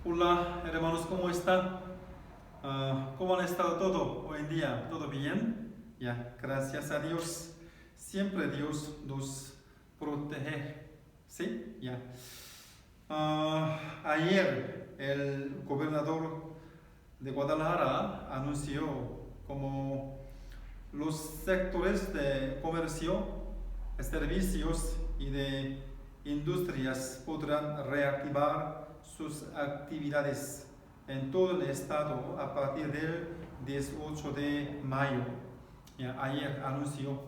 Hola hermanos, ¿cómo están? ¿Cómo han estado todo hoy en día? ¿Todo bien? Ya, gracias a Dios. Siempre Dios nos protege. ¿Sí? Ya. Ayer el gobernador de Guadalajara anunció como los sectores de comercio, servicios y de industrias podrán reactivar sus actividades en todo el estado a partir del 18 de mayo. Ya, ayer anunció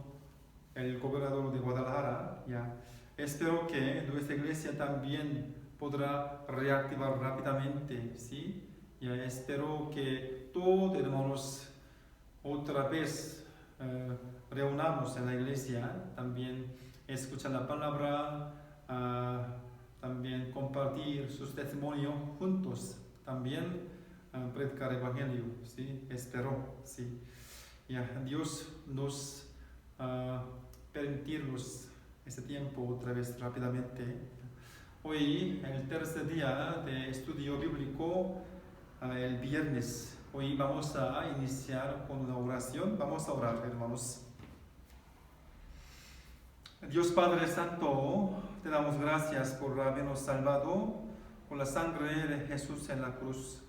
el gobernador de Guadalajara. Ya. Espero que nuestra iglesia también podrá reactivar rápidamente. ¿Sí? Ya, espero que todos hermanos otra vez reunamos en la iglesia, también escuchar la palabra, también compartir sus testimonios juntos, también predicar el evangelio, ¿sí? Espero, sí. Ya, Dios nos permitirnos ese tiempo otra vez rápidamente. Hoy, el tercer día de estudio bíblico, el viernes. Hoy vamos a iniciar con una oración. Vamos a orar, hermanos. Dios Padre Santo, te damos gracias por habernos salvado con la sangre de Jesús en la cruz.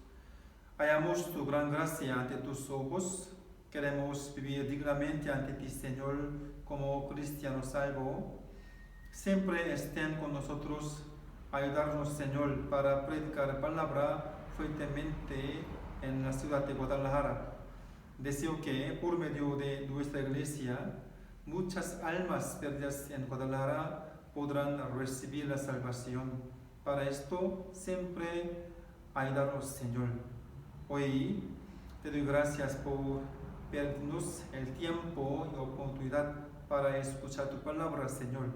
Hallamos tu gran gracia ante tus ojos. Queremos vivir dignamente ante ti, Señor, como cristiano salvo. Siempre estén con nosotros, ayudarnos, Señor, para predicar la palabra fuertemente en la ciudad de Guadalajara. Deseo que por medio de nuestra iglesia muchas almas perdidas en Guadalajara podrán recibir la salvación. Para esto siempre ayudarnos, Señor. Hoy te doy gracias por permitirnos el tiempo y oportunidad para escuchar tu palabra, Señor.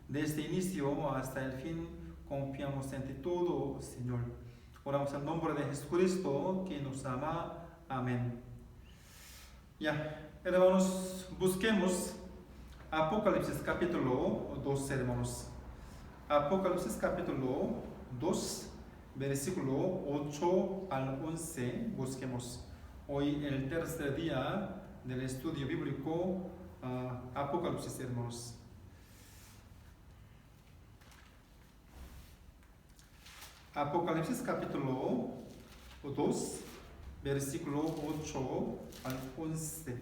Desde el inicio hasta el fin confiamos en ti todo, Señor. Oramos en nombre de Jesucristo, que nos ama. Amén. Ya, hermanos, busquemos Apocalipsis capítulo 2, hermanos. Apocalipsis capítulo 2, versículo 8 al 11, busquemos. Hoy el tercer día del estudio bíblico, Apocalipsis, hermanos. Apocalipsis capítulo 2, versículo 8 al 11.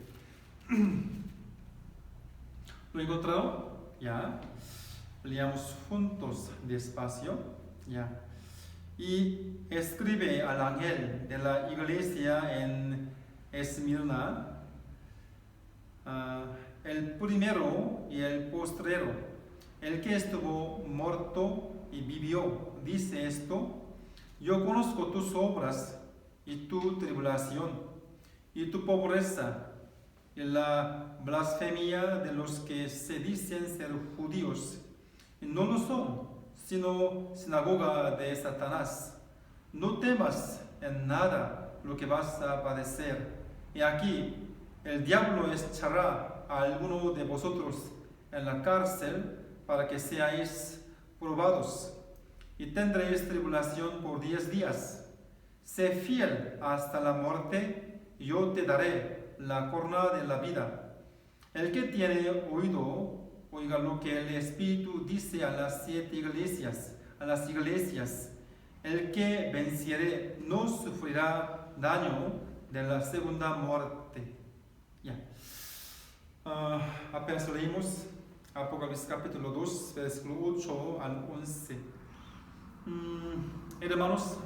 ¿Lo encontraron? Ya. Leamos juntos despacio. Ya. Y escribe al ángel de la iglesia en Esmirna, el primero y el postrero, el que estuvo muerto y vivió, dice esto: yo conozco tus obras y tu tribulación y tu pobreza y la blasfemia de los que se dicen ser judíos y no lo son, sino sinagoga de Satanás. No temas en nada lo que vas a padecer. Y aquí el diablo echará a alguno de vosotros en la cárcel para que seáis probados, y tendréis tribulación por 10 días. Sé fiel hasta la muerte, y yo te daré la corona de la vida. El que tiene oído, oiga lo que el Espíritu dice a las 7 iglesias, El que venciere no sufrirá daño de la segunda muerte. Ya. Apenas leímos Apocalipsis capítulo 2, versículo 8 al 11. Hermanos,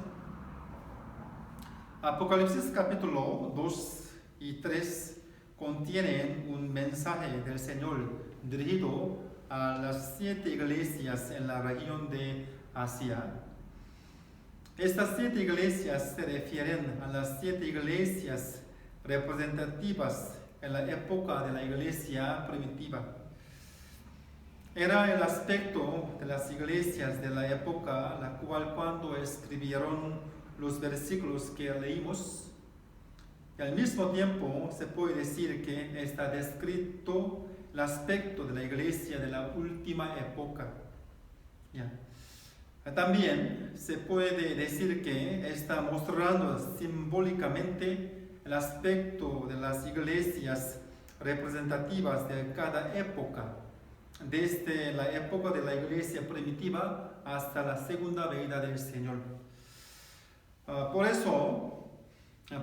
Apocalipsis capítulo 2 y 3 contienen un mensaje del Señor dirigido a las 7 iglesias en la región de Asia. Estas 7 iglesias se refieren a las 7 iglesias representativas en la época de la iglesia primitiva. Era el aspecto de las iglesias de la época la cual, cuando escribieron los versículos que leímos, y al mismo tiempo se puede decir que está descrito el aspecto de la iglesia de la última época. Ya. También se puede decir que está mostrando simbólicamente el aspecto de las iglesias representativas de cada época, desde la época de la iglesia primitiva hasta la segunda venida del Señor. Por eso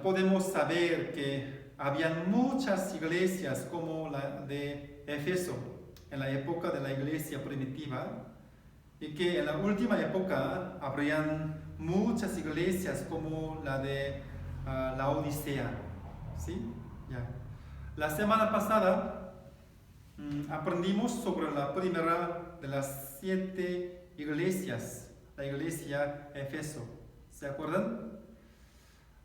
podemos saber que habían muchas iglesias como la de Éfeso en la época de la iglesia primitiva, y que en la última época habrían muchas iglesias como la de la Odisea. ¿Sí? Ya. La semana pasada aprendimos sobre la primera de las 7 iglesias, la iglesia Éfeso. ¿Se acuerdan?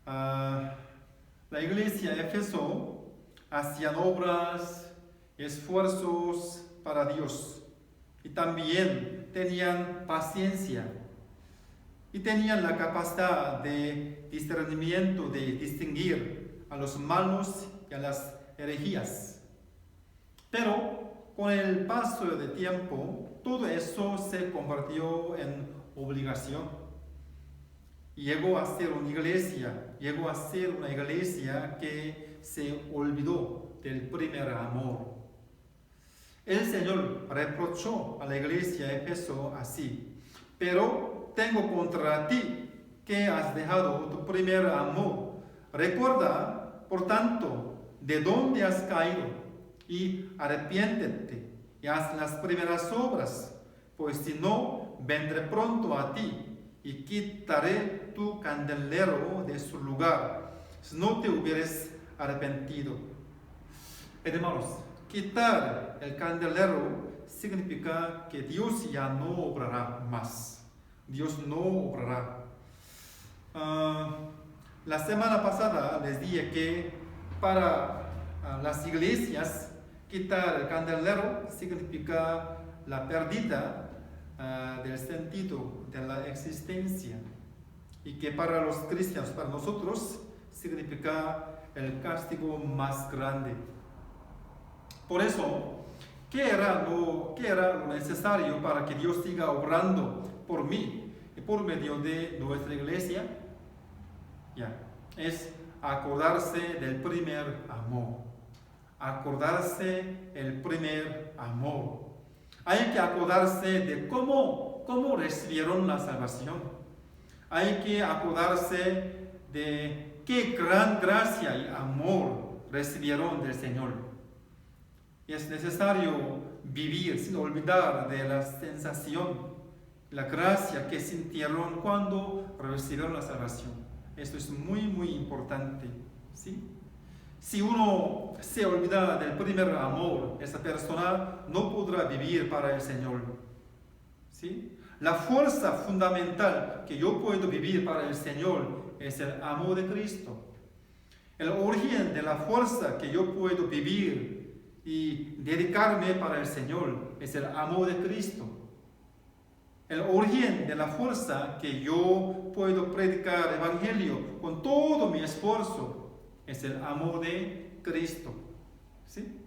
La iglesia Éfeso hacían obras, esfuerzos para Dios, y también tenían paciencia y tenían la capacidad de discernimiento, de distinguir a los malos y a las herejías. Pero con el paso del tiempo, todo eso se convirtió en obligación. Llegó a ser una iglesia que se olvidó del primer amor. El Señor reprochó a la iglesia de Éfeso así: pero tengo contra ti que has dejado tu primer amor. Recuerda, por tanto, de dónde has caído, y arrepiéntete y haz las primeras obras, pues si no, vendré pronto a ti y quitaré tu candelero de su lugar, si no te hubieras arrepentido. Hermanos, quitar el candelero significa que Dios ya no obrará más. Dios no obrará. La semana pasada les dije que para las iglesias quitar el candelero significa la pérdida del sentido de la existencia, y que para los cristianos, para nosotros, significa el castigo más grande. Por eso, ¿qué era lo necesario para que Dios siga obrando por mí y por medio de nuestra iglesia? Es acordarse del primer amor. Acordarse el primer amor. Hay que acordarse de cómo recibieron la salvación. Hay que acordarse de qué gran gracia y amor recibieron del Señor. Y es necesario vivir sin olvidar de la sensación, la gracia que sintieron cuando recibieron la salvación. Esto es muy, muy importante, ¿sí? Si uno se olvida del primer amor, esa persona no podrá vivir para el Señor, ¿sí? La fuerza fundamental que yo puedo vivir para el Señor es el amor de Cristo. El origen de la fuerza que yo puedo vivir y dedicarme para el Señor es el amor de Cristo. El origen de la fuerza que yo puedo predicar el Evangelio con todo mi esfuerzo es el amor de Cristo. ¿Sí?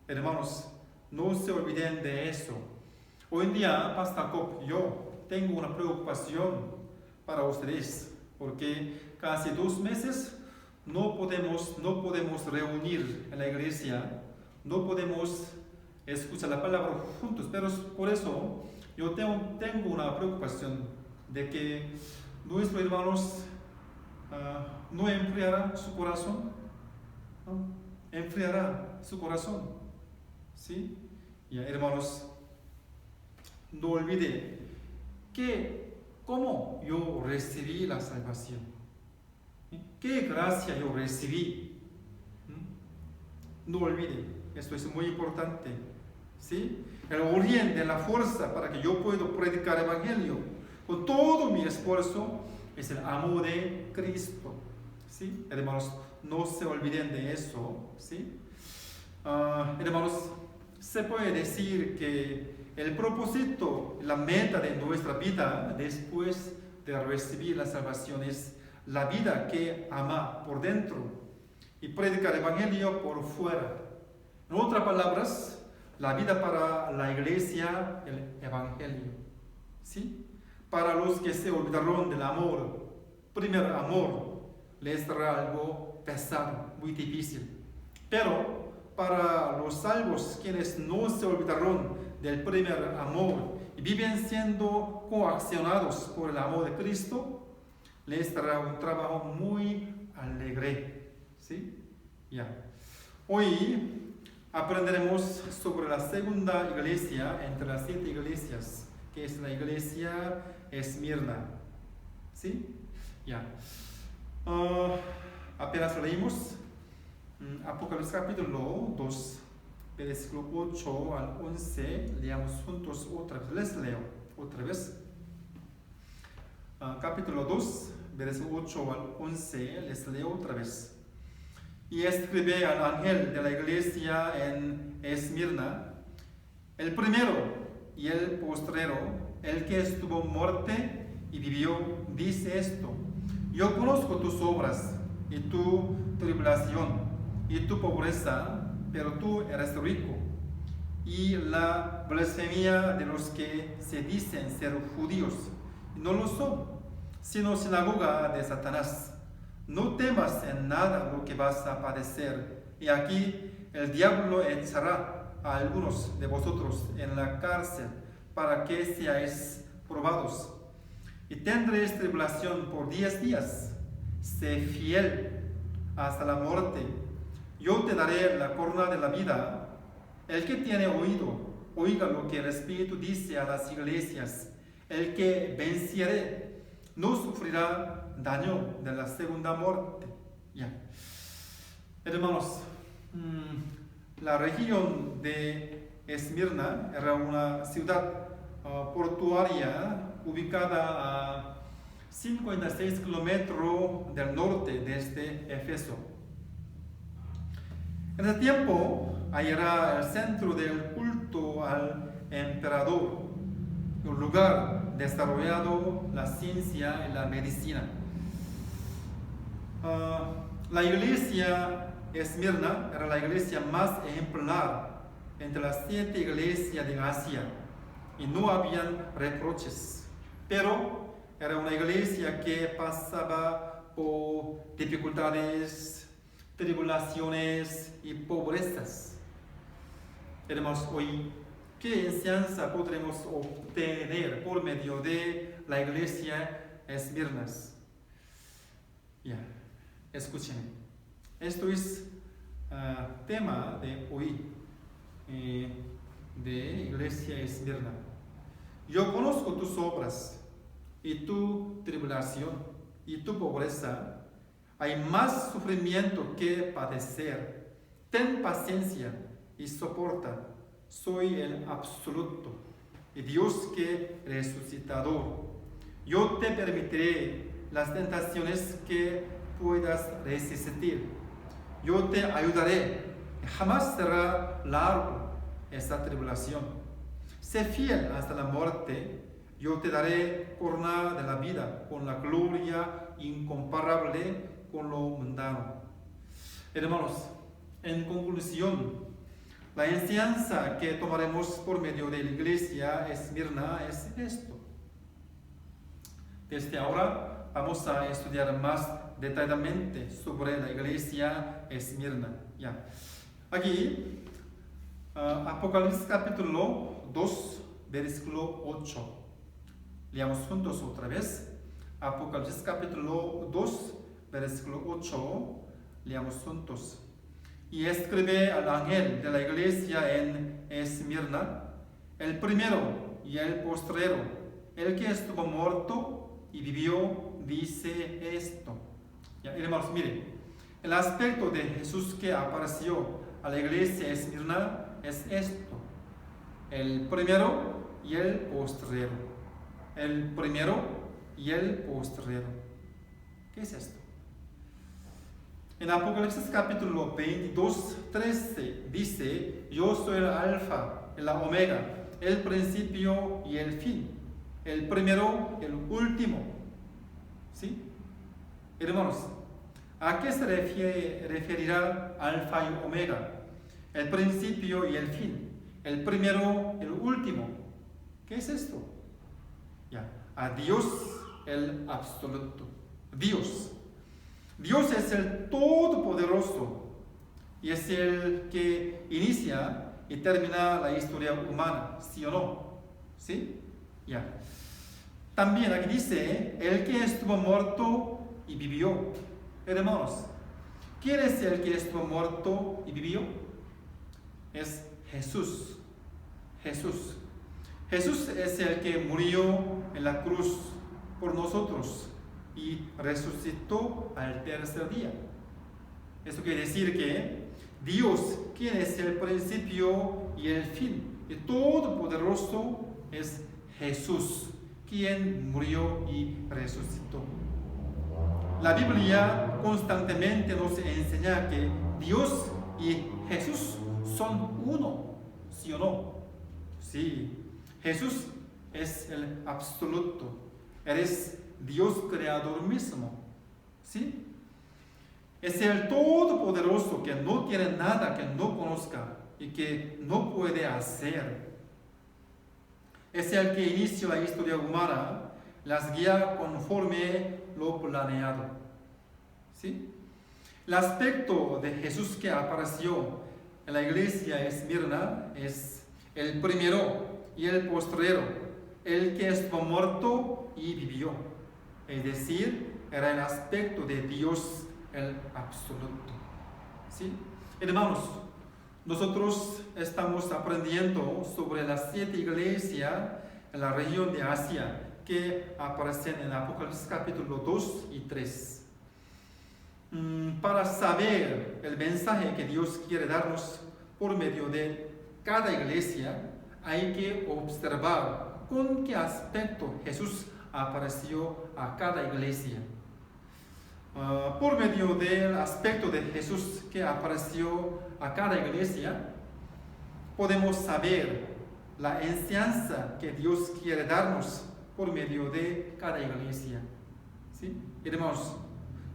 Hermanos, no se olviden de eso. Hoy en día, Pastor Jacob, yo tengo una preocupación para ustedes, porque casi 2 meses no podemos reunir en la iglesia, no podemos escuchar la palabra juntos, pero por eso yo tengo una preocupación de que nuestros hermanos no enfriará su corazón, ¿no? Enfriará su corazón, ¿sí? Y hermanos, no olvide que cómo yo recibí la salvación, qué gracia yo recibí. No olvide, esto es muy importante, ¿sí? El origen de la fuerza para que yo pueda predicar el Evangelio con todo mi esfuerzo es el amor de Cristo, ¿sí? Hermanos, no se olviden de eso, ¿sí? Hermanos, se puede decir que el propósito, la meta de nuestra vida después de recibir la salvación es la vida que ama por dentro y predicar el Evangelio por fuera. En otras palabras, la vida para la iglesia, el Evangelio, ¿sí? para los que se olvidaron del amor, primer amor, les será algo pesado, muy difícil. Pero para los salvos, quienes no se olvidaron del primer amor y viven siendo coaccionados por el amor de Cristo, les será un trabajo muy alegre. ¿Sí? Ya. Hoy aprenderemos sobre la segunda iglesia entre las 7 iglesias, que es la iglesia Esmirna. ¿Sí? Ya. Apenas leímos Apocalipsis capítulo 2, versículo 8 al 11. Leamos juntos otra vez. Les leo otra vez. Capítulo 2, versículo 8 al 11. Les leo otra vez. Y escribe al ángel de la iglesia en Esmirna, el primero y el postrero, el que estuvo muerte y vivió, dice esto: yo conozco tus obras y tu tribulación y tu pobreza, pero tú eres rico, y la blasfemia de los que se dicen ser judíos y no lo son, sino sinagoga de Satanás. No temas en nada lo que vas a padecer. Y aquí el diablo echará a algunos de vosotros en la cárcel para que seáis probados. Y tendréis tribulación por 10 días. Sé fiel hasta la muerte. Yo te daré la corona de la vida. El que tiene oído, oiga lo que el Espíritu dice a las iglesias. El que venciere no sufrirá daño de la segunda muerte. Ya. Hermanos, la región de Esmirna era una ciudad portuaria ubicada a 56 kilómetros del norte desde Éfeso. En ese tiempo, ahí era el centro del culto al emperador, un lugar desarrollado la ciencia y la medicina. La iglesia Esmirna era la iglesia más ejemplar entre las 7 iglesias de Asia y no habían reproches, pero era una iglesia que pasaba por dificultades, tribulaciones y pobrezas. Hermanos, hoy, ¿qué enseñanza podremos obtener por medio de la iglesia Esmirna? Ya. Escúchenme. Esto es tema de hoy de Iglesia Esmirna. Yo conozco tus obras y tu tribulación y tu pobreza. Hay más sufrimiento que padecer. Ten paciencia y soporta. Soy el absoluto y Dios que resucitador. Yo te permitiré las tentaciones que puedas resistir. Yo te ayudaré. Jamás será largo esta tribulación. Sé fiel hasta la muerte. Yo te daré corona de la vida con la gloria incomparable con lo mundano. Hermanos, en conclusión, la enseñanza que tomaremos por medio de la iglesia Esmirna es esto. Desde ahora vamos a estudiar más detalladamente sobre la iglesia Esmirna. Ya. Aquí, Apocalipsis capítulo 2, versículo 8. Leamos juntos otra vez. Apocalipsis capítulo 2, versículo 8. Leamos juntos. Y escribe al ángel de la iglesia en Esmirna, el primero y el postrero, el que estuvo muerto y vivió, dice esto. Ya, hermanos, miren, el aspecto de Jesús que apareció a la iglesia Esmirna es esto: el primero y el postrero. El primero y el postrero. ¿Qué es esto? En Apocalipsis capítulo 22, 13 dice: yo soy el alfa y la omega, el principio y el fin, el primero y el último. ¿Sí? Hermanos, ¿a qué se referirá alfa y omega? El principio y el fin, el primero y el último. ¿Qué es esto? Ya. a Dios el absoluto. Dios. Dios es el Todopoderoso y es el que inicia y termina la historia humana, ¿sí o no? ¿Sí? Ya. También aquí dice, el que estuvo muerto y vivió. Hermanos, ¿quién es el que estuvo muerto y vivió? Es Jesús. Jesús. Jesús es el que murió en la cruz por nosotros y resucitó al tercer día. Esto quiere decir que Dios, quien es el principio y el fin, y todopoderoso, es Jesús, quien murió y resucitó. La Biblia constantemente nos enseña que Dios y Jesús son uno, ¿sí o no? Sí, Jesús es el absoluto, eres Dios creador mismo, ¿sí? Es el todopoderoso que no tiene nada que no conozca y que no puede hacer. Es el que inició la historia humana, las guía conforme lo planeado, ¿sí? El aspecto de Jesús que apareció en la iglesia de Esmirna es el primero y el postrero, el que estuvo muerto y vivió. Es decir, era el aspecto de Dios el absoluto. ¿Sí? Hermanos, nosotros estamos aprendiendo sobre las 7 iglesias en la región de Asia que aparecen en Apocalipsis capítulo 2 y 3. Para saber el mensaje que Dios quiere darnos por medio de cada iglesia, hay que observar con qué aspecto Jesús apareció a cada iglesia. Por medio del aspecto de Jesús que apareció a cada iglesia, podemos saber la enseñanza que Dios quiere darnos por medio de cada iglesia. ¿Sí? Hermanos,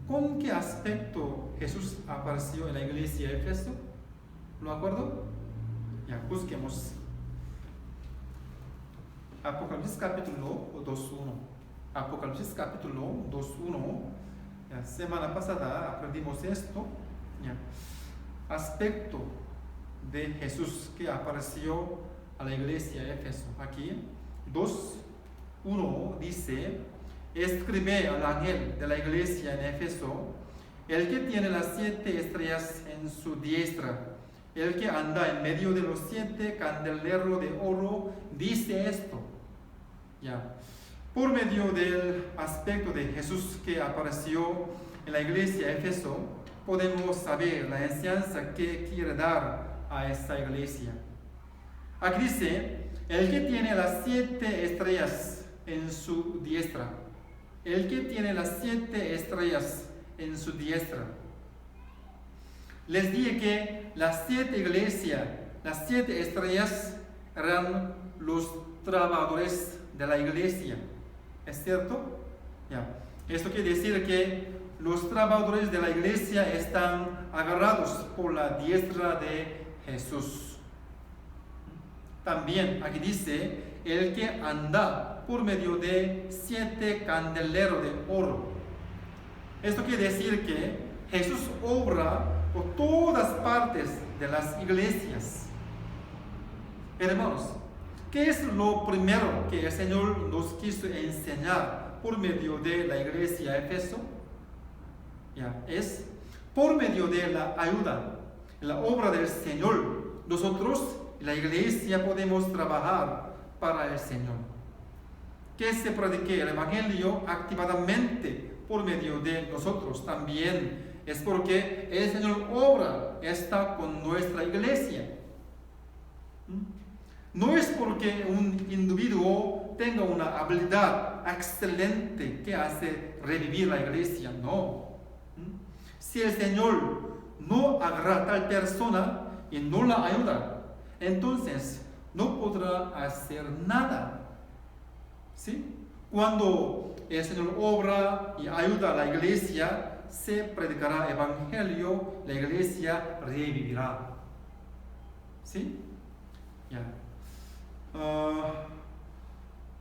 ¿con qué aspecto Jesús apareció en la iglesia de Éfeso? ¿Lo acuerdo? Ya, busquemos. Apocalipsis capítulo 2.1. Apocalipsis capítulo 2.1. La semana pasada aprendimos esto. Ya. Aspecto de Jesús que apareció a la iglesia de Éfeso. Aquí 2.1 dice: escribe al ángel de la iglesia en Éfeso, el que tiene las 7 estrellas en su diestra, el que anda en medio de los 7 candeleros de oro, dice esto. Ya. Por medio del aspecto de Jesús que apareció en la iglesia de Éfeso, podemos saber la enseñanza que quiere dar a esta iglesia. Aquí dice, el que tiene las 7 estrellas en su diestra. El que tiene las 7 estrellas en su diestra. Les dije que las 7 iglesias, las 7 estrellas eran los trabajadores de la iglesia. ¿Es cierto? Ya. Esto quiere decir que los trabajadores de la iglesia están agarrados por la diestra de Jesús. También aquí dice, el que anda por medio de 7 candeleros de oro. Esto quiere decir que Jesús obra por todas partes de las iglesias. Hermanos, ¿qué es lo primero que el Señor nos quiso enseñar por medio de la iglesia de Éfeso? Ya, es por medio de la ayuda, la obra del Señor. Nosotros, la iglesia, podemos trabajar para el Señor. Que se predique el Evangelio activamente por medio de nosotros también. Es porque el Señor obra, está con nuestra iglesia. No es porque un individuo tenga una habilidad excelente que hace revivir la iglesia, no. Si el Señor no agarra a tal persona y no la ayuda, entonces no podrá hacer nada. ¿Sí? Cuando el Señor obra y ayuda a la iglesia, se predicará el Evangelio, la iglesia revivirá. ¿Sí? Ya.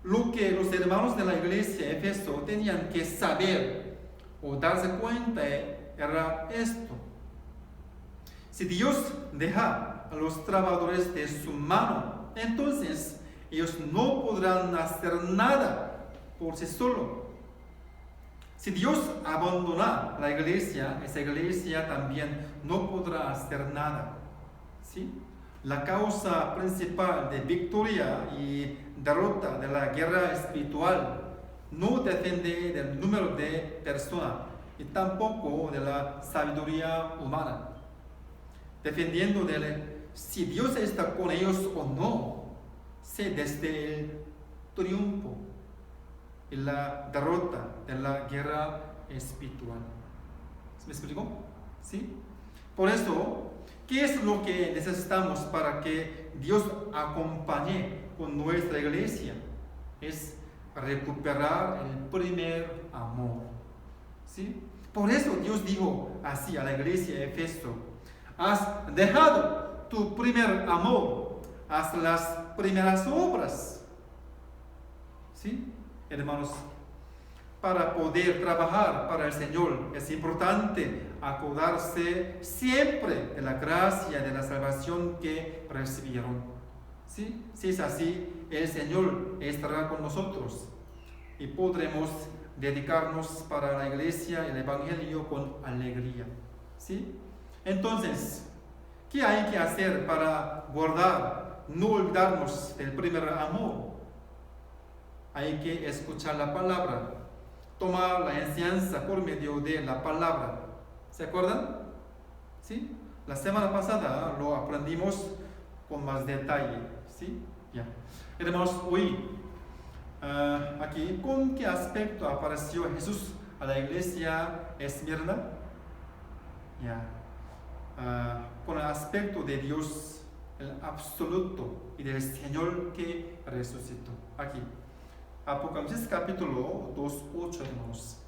lo que los hermanos de la iglesia de Éfeso tenían que saber o darse cuenta era esto. Si Dios deja a los trabajadores de su mano, entonces ellos no podrán hacer nada por sí solos. Si Dios abandona la iglesia, esa iglesia también no podrá hacer nada. ¿Sí? La causa principal de victoria y derrota de la guerra espiritual no depende del número de personas y tampoco de la sabiduría humana. Dependiendo de si Dios está con ellos o no, se desde el triunfo y la derrota de la guerra espiritual. ¿Me explico? ¿Sí? Por eso, ¿qué es lo que necesitamos para que Dios acompañe con nuestra iglesia? Es recuperar el primer amor. ¿Sí? Por eso Dios dijo así a la iglesia de Éfeso: has dejado tu primer amor, haz las primeras obras. ¿Sí? Hermanos, para poder trabajar para el Señor es importante acordarse siempre de la gracia de la salvación que recibieron. ¿Sí? Si es así, el Señor estará con nosotros y podremos dedicarnos para la iglesia y el Evangelio con alegría. ¿Sí? Entonces, ¿qué hay que hacer para guardar, no olvidarnos del primer amor? Hay que escuchar la palabra, tomar la enseñanza por medio de la palabra. ¿Se acuerdan? ¿Sí? La semana pasada lo aprendimos con más detalle. ¿Sí? Ya. Hermanos, hoy, aquí, ¿con qué aspecto apareció Jesús a la iglesia Esmirna? Ya. Con el aspecto de Dios, el absoluto, y del Señor que resucitó. Aquí. Apocalipsis capítulo 2, 8, hermanos.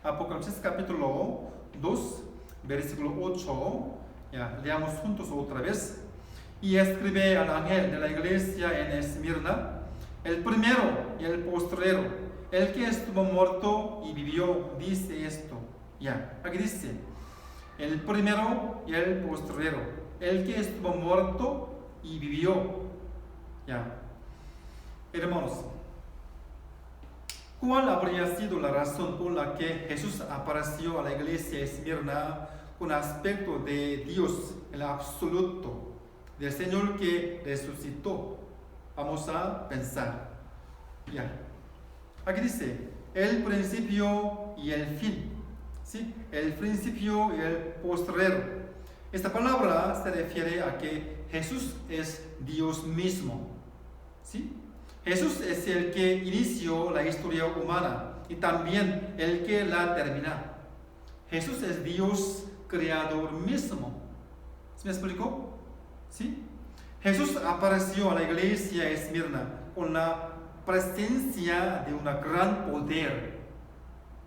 Apocalipsis capítulo 2, versículo 8. Ya, leamos juntos otra vez. Y escribe al ángel de la iglesia en Esmirna, el primero y el postrero, el que estuvo muerto y vivió, dice esto. Ya, aquí dice, el primero y el postrero, el que estuvo muerto y vivió. Ya. Hermanos, ¿cuál habría sido la razón por la que Jesús apareció a la iglesia de Esmirna con aspecto de Dios, el absoluto, del Señor que resucitó? Vamos a pensar. Ya. Aquí dice, el principio y el fin. ¿Sí? El principio y el postrero. Esta palabra se refiere a que Jesús es Dios mismo. ¿Sí? Jesús es el que inició la historia humana y también el que la termina. Jesús es Dios creador mismo. ¿Se me explicó? ¿Sí? Jesús apareció a la iglesia de Esmirna con la presencia de un gran poder,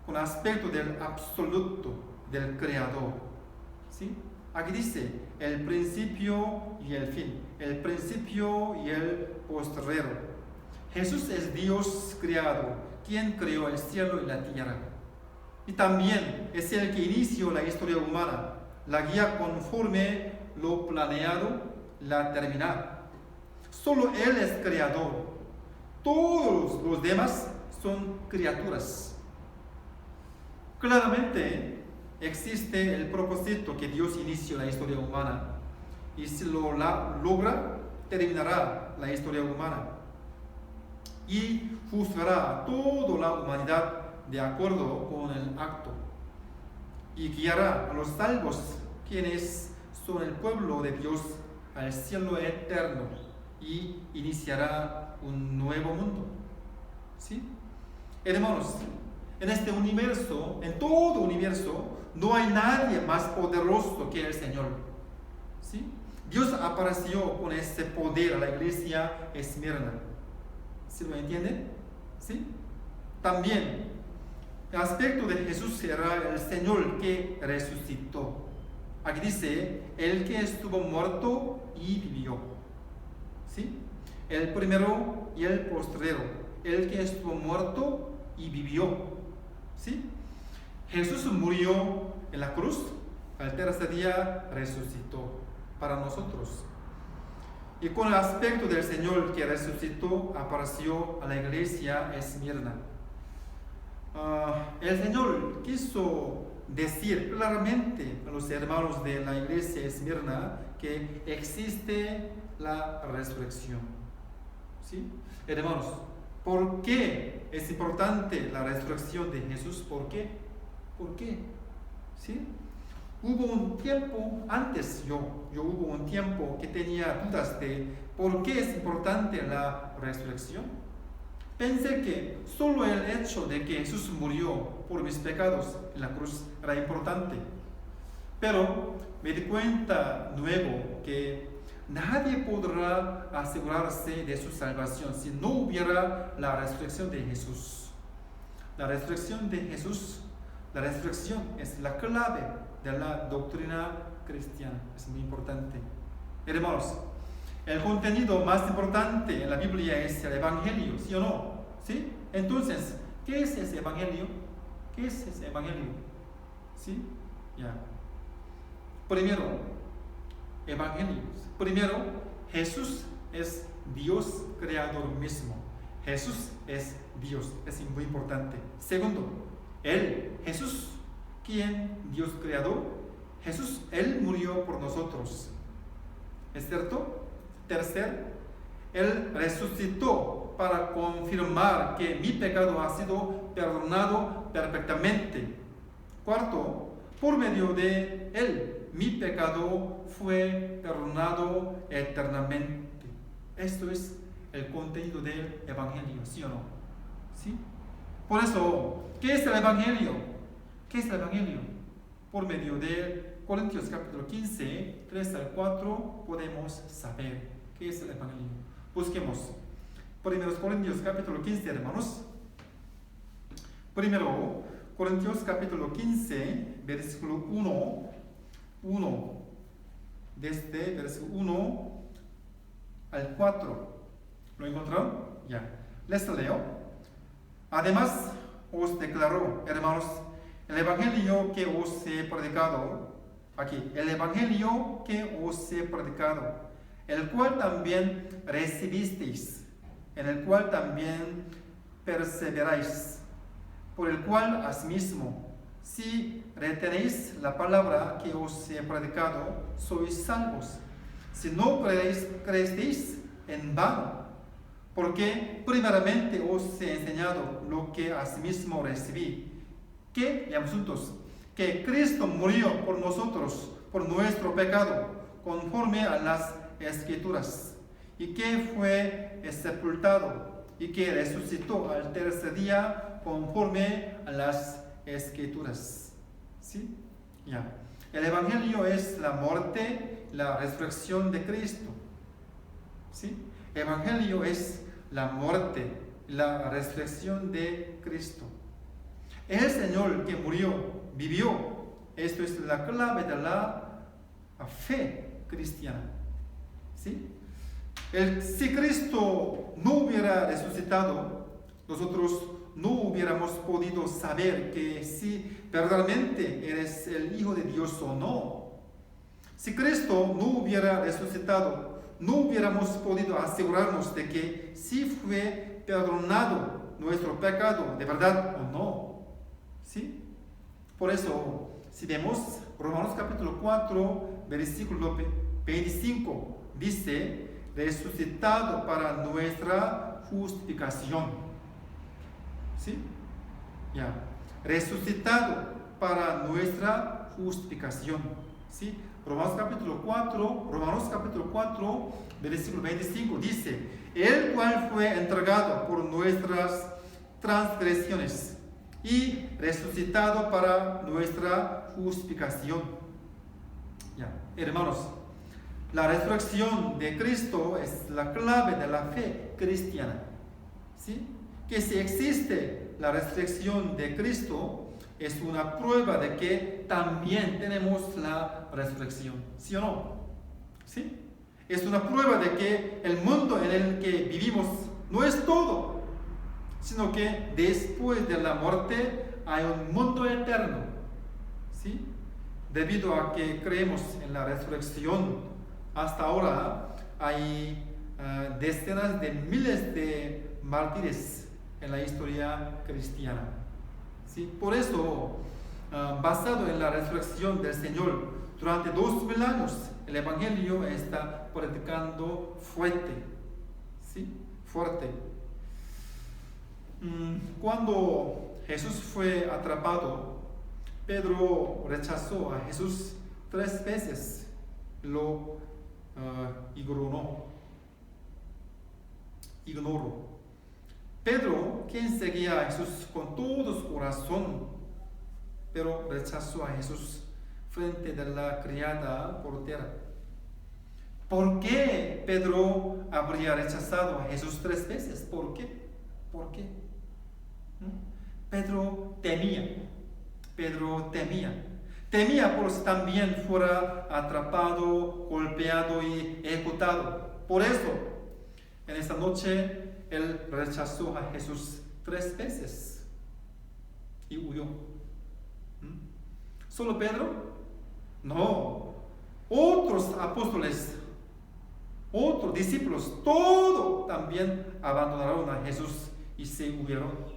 con aspecto del absoluto, del creador. ¿Sí? Aquí dice el principio y el fin, el principio y el postrero. Jesús es Dios creado, quien creó el cielo y la tierra. Y también es el que inició la historia humana, la guía conforme lo planeado, la terminar. Solo Él es creador. Todos los demás son criaturas. Claramente existe el propósito que Dios inició la historia humana. Y si lo logra, terminará la historia humana. Y juzgará a toda la humanidad de acuerdo con el acto. Y guiará a los salvos, quienes son el pueblo de Dios, al cielo eterno. Y iniciará un nuevo mundo. ¿Sí? Hermanos, en este universo, en todo universo, no hay nadie más poderoso que el Señor. ¿Sí? Dios apareció con ese poder a la iglesia Esmirna. ¿Sí lo entienden? ¿Sí? También, el aspecto de Jesús era el Señor que resucitó. Aquí dice, el que estuvo muerto y vivió. ¿Sí? el primero y el postrero, el que estuvo muerto y vivió. ¿Sí? Jesús murió en la cruz, al tercer día resucitó para nosotros. Y con el aspecto del Señor que resucitó, apareció a la iglesia Esmirna. El Señor quiso decir claramente a los hermanos de la iglesia Esmirna que existe la resurrección. ¿Sí? Hermanos, ¿por qué es importante la resurrección de Jesús? ¿Por qué? ¿Por qué? ¿Sí? Hubo un tiempo, antes yo hubo un tiempo que tenía dudas de por qué es importante la resurrección. Pensé que solo el hecho de que Jesús murió por mis pecados en la cruz era importante. Pero me di cuenta luego que nadie podrá asegurarse de su salvación si no hubiera la resurrección de Jesús. La resurrección de Jesús, la resurrección es la clave de la doctrina cristiana. Es muy importante. Hermanos, el contenido más importante en la Biblia es el Evangelio, ¿sí o no? ¿Sí? Entonces, ¿qué es ese Evangelio? ¿Qué es ese Evangelio? ¿Sí? Ya. Primero, Evangelio. Primero, Jesús es Dios creador mismo. Jesús es Dios. Es muy importante. Segundo, Jesús, ¿quién? Dios creador. Jesús, Él murió por nosotros. ¿Es cierto? Tercero, Él resucitó para confirmar que mi pecado ha sido perdonado perfectamente. Cuarto, por medio de Él, mi pecado fue perdonado eternamente. Esto es el contenido del Evangelio, ¿sí o no? ¿Sí? Por eso, ¿qué es el Evangelio? ¿Qué es el Evangelio? Por medio de Corintios capítulo 15, 3 al 4, podemos saber qué es el Evangelio. Busquemos. Primero Corintios capítulo 15, hermanos. Primero Corintios capítulo 15, versículo 1. Desde versículo 1 al 4. ¿Lo encontraron? Ya. Les leo. Además, os declaro, hermanos, el Evangelio que os he predicado, el Evangelio que os he predicado, el cual también recibisteis, en el cual también perseveráis, por el cual asimismo, si retenéis la palabra que os he predicado, sois salvos. Si no creéis en vano, porque primeramente os he enseñado lo que asimismo recibí, que, leamos juntos, que Cristo murió por nosotros, por nuestro pecado, conforme a las Escrituras, y que fue sepultado, y que resucitó al tercer día, conforme a las Escrituras. ¿Sí? Ya. El Evangelio es la muerte, la resurrección de Cristo. ¿Sí? El Evangelio es la muerte, la resurrección de Cristo. El Señor que murió, vivió. Esto es la clave de la fe cristiana. ¿Sí? Si Cristo no hubiera resucitado, nosotros no hubiéramos podido saber que si verdaderamente eres el Hijo de Dios o no. Si Cristo no hubiera resucitado, no hubiéramos podido asegurarnos de que si fue perdonado nuestro pecado de verdad o no. ¿Sí? Por eso, si vemos Romanos capítulo 4, versículo 25, dice, resucitado para nuestra justificación. ¿Sí? Ya. Resucitado para nuestra justificación. ¿Sí? Romanos capítulo 4, versículo 25 dice, el cual fue entregado por nuestras transgresiones y resucitado para nuestra justificación. Ya. Hermanos, la resurrección de Cristo es la clave de la fe cristiana. ¿Sí? Que si existe la resurrección de Cristo, es una prueba de que también tenemos la resurrección. ¿Sí o no? ¿Sí? es una prueba de que el mundo en el que vivimos no es todo, sino que después de la muerte hay un mundo eterno. ¿Sí? Debido a que creemos en la resurrección, hasta ahora hay decenas de miles de mártires en la historia cristiana. ¿Sí? Por eso, basado en la resurrección del Señor, durante 2000 años el Evangelio está predicando fuerte. ¿Sí? Fuerte. Cuando Jesús fue atrapado, Pedro rechazó a Jesús 3 veces, lo ignoró. Pedro, quien seguía a Jesús con todo su corazón, pero rechazó a Jesús frente de la criada portera. ¿Por qué Pedro habría rechazado a Jesús 3 veces? ¿Por qué? Pedro temía por si también fuera atrapado, golpeado y ejecutado. Por eso, en esta noche, él rechazó a Jesús 3 veces y huyó. ¿Solo Pedro? No. Otros apóstoles, otros discípulos, todos también abandonaron a Jesús y se huyeron.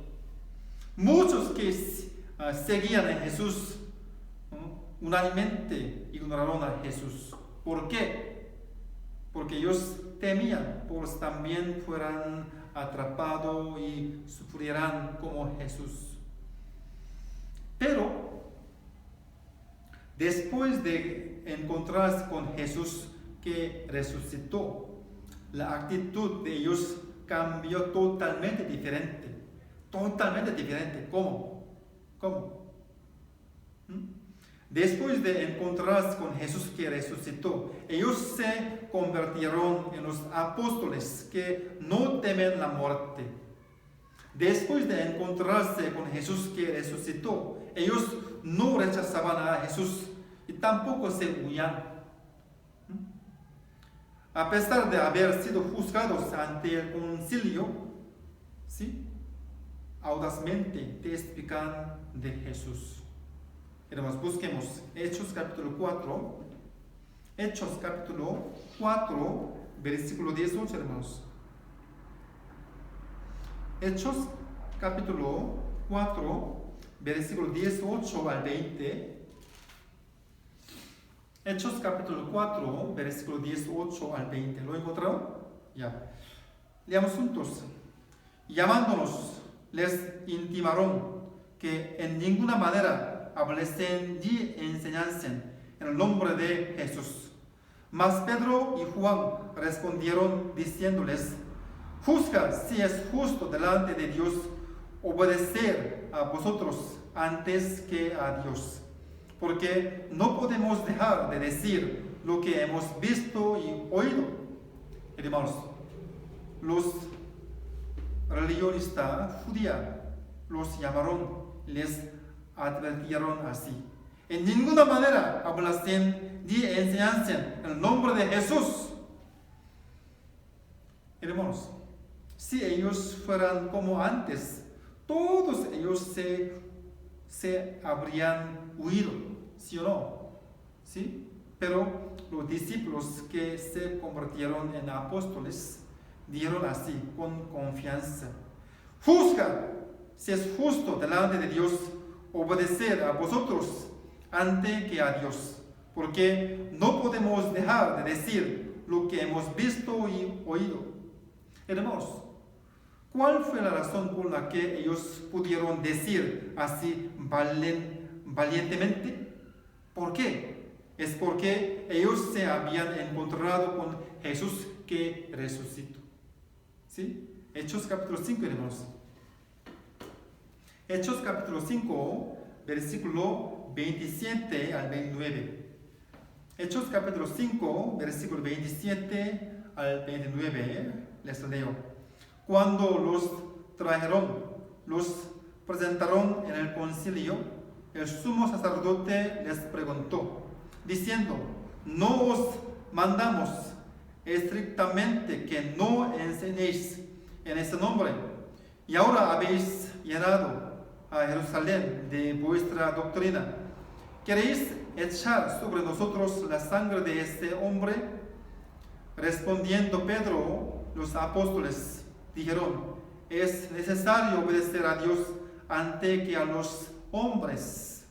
Muchos que seguían a Jesús unánimemente ignoraron a Jesús. ¿Por qué? Porque ellos temían por si también fueran atrapados y sufrieran como Jesús. Pero después de encontrarse con Jesús que resucitó, la actitud de ellos cambió totalmente diferente. ¿Cómo? Después de encontrarse con Jesús que resucitó, ellos se convirtieron en los apóstoles que no temen la muerte. Después de encontrarse con Jesús que resucitó, ellos no rechazaban a Jesús y tampoco se huían. A pesar de haber sido juzgados ante el concilio, ¿sí?, audazmente testifican de Jesús. Hermanos, busquemos Hechos capítulo 4. Hechos capítulo 4, versículo 18, hermanos. Hechos capítulo 4, versículo 18 al 20. Hechos capítulo 4, versículo 18 al 20. ¿Lo encontraron? Ya. Leamos juntos. Llamándonos, les intimaron que en ninguna manera hablesen ni enseñasen en el nombre de Jesús. Mas Pedro y Juan respondieron diciéndoles: juzga si es justo delante de Dios obedecer a vosotros antes que a Dios, porque no podemos dejar de decir lo que hemos visto y oído. Hermanos, los religionistas judíos los llamaron, les advirtieron así: en ninguna manera hablasen ni enseñasen en el nombre de Jesús. Hermanos, si ellos fueran como antes, todos ellos se habrían huido, ¿sí o no? ¿Sí? Pero los discípulos que se convirtieron en apóstoles dieron así, con confianza: juzga si es justo delante de Dios obedecer a vosotros antes que a Dios, porque no podemos dejar de decir lo que hemos visto y oído. Hermanos, ¿cuál fue la razón por la que ellos pudieron decir así valientemente? ¿Por qué? Es porque ellos se habían encontrado con Jesús que resucitó. ¿Sí? Hechos capítulo 5, hermanos. Hechos capítulo 5, versículo 27 al 29. Hechos capítulo 5, versículo 27 al 29. Les leo. Cuando los trajeron, los presentaron en el concilio, el sumo sacerdote les preguntó, diciendo: ¿no os mandamos estrictamente que no enseñéis en ese nombre. Y ahora habéis llenado a Jerusalén de vuestra doctrina. ¿Queréis echar sobre nosotros la sangre de este hombre? Respondiendo Pedro, los apóstoles dijeron: es necesario obedecer a Dios antes que a los hombres.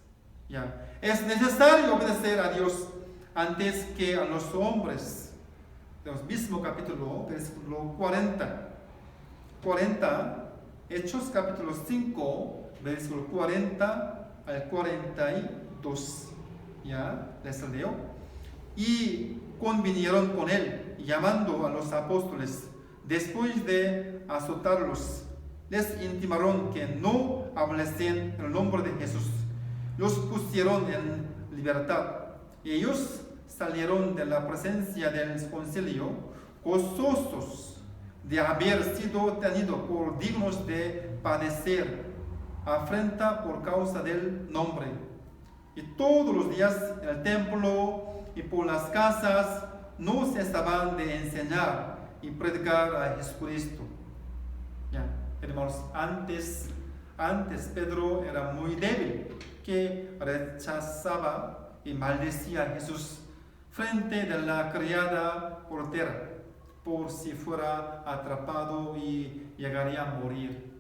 Es necesario obedecer a Dios antes que a los hombres. El mismo capítulo, versículo 40. Hechos capítulo 5, versículo 40 al 42. Les leo. Y convinieron con él, llamando a los apóstoles. Después de azotarlos, les intimaron que no hablasen en el nombre de Jesús. Los pusieron en libertad. Y ellos salieron de la presencia del concilio gozosos de haber sido tenidos por dignos de padecer afrenta por causa del nombre. Y todos los días en el templo y por las casas no cesaban de enseñar y predicar a Jesucristo. Hermanos, antes Pedro era muy débil, que rechazaba y maldecía a Jesús frente de la criada portera, por si fuera atrapado y llegaría a morir.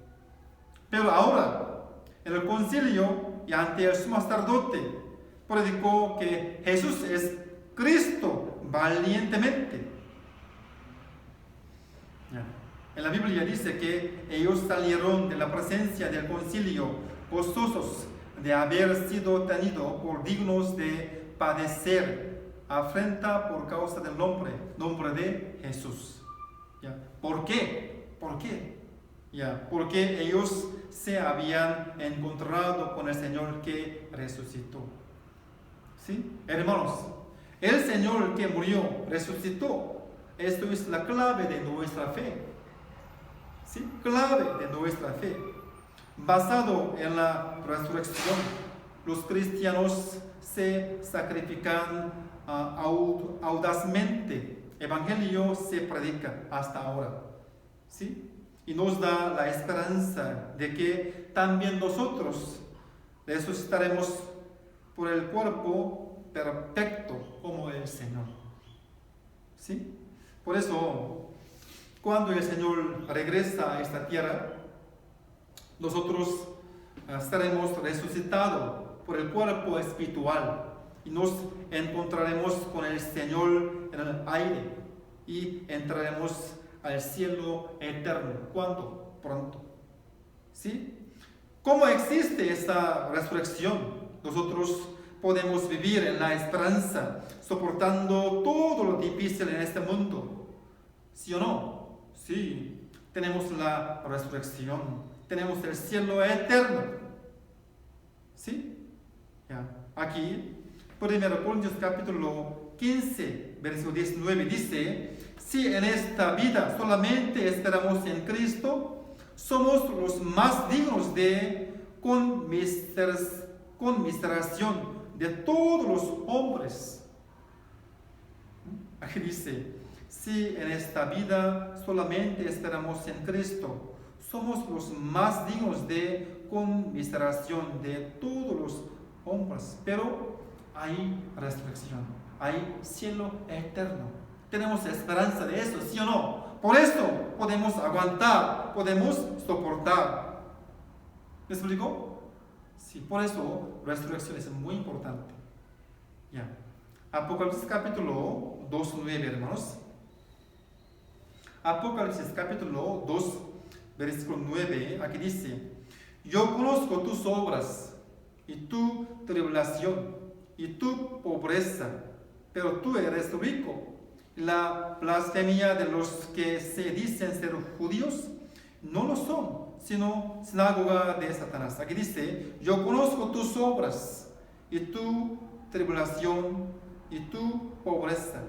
Pero ahora, en el concilio y ante el sumo sacerdote, predicó que Jesús es Cristo valientemente. En la Biblia dice que ellos salieron de la presencia del concilio gozosos de haber sido tenidos por dignos de padecer afrenta por causa del nombre de Jesús. ¿Por qué? Porque ellos se habían encontrado con el Señor que resucitó. ¿Sí? Hermanos, el Señor que murió, resucitó. Esto es la clave de nuestra fe. ¿Sí? Clave de nuestra fe. Basado en la resurrección, los cristianos se sacrifican audazmente. Evangelio se predica hasta ahora. ¿Sí? Y nos da la esperanza de que también nosotros resucitaremos por el cuerpo perfecto como el Señor. ¿Sí? Por eso, cuando el Señor regresa a esta tierra, nosotros estaremos resucitados por el cuerpo espiritual y nos encontraremos con el Señor en el aire y entraremos al cielo eterno. ¿Cuándo? Pronto. ¿Sí? ¿Cómo existe esta resurrección? Nosotros podemos vivir en la esperanza, soportando todo lo difícil en este mundo. ¿Sí o no? Sí. Tenemos la resurrección. Tenemos el cielo eterno. ¿Sí? Aquí, 1 Corintios capítulo 15, versículo 19 dice: si en esta vida solamente esperamos en Cristo, somos los más dignos de conmiseración de todos los hombres. Aquí dice: si en esta vida solamente esperamos en Cristo, somos los más dignos de conmiseración de todos los hombres. Pero hay resurrección, hay cielo eterno. Tenemos esperanza de eso, ¿sí o no? Por eso podemos aguantar, podemos soportar. ¿Me explico? Sí, por eso resurrección es muy importante. Apocalipsis capítulo 2:9, hermanos. Apocalipsis capítulo 2, versículo 9, aquí dice: yo conozco tus obras y tu tribulación y tu pobreza, pero tú eres rico. La blasfemia de los que se dicen ser judíos no lo son, sino sinagoga de Satanás. Aquí dice: yo conozco tus obras y tu tribulación y tu pobreza.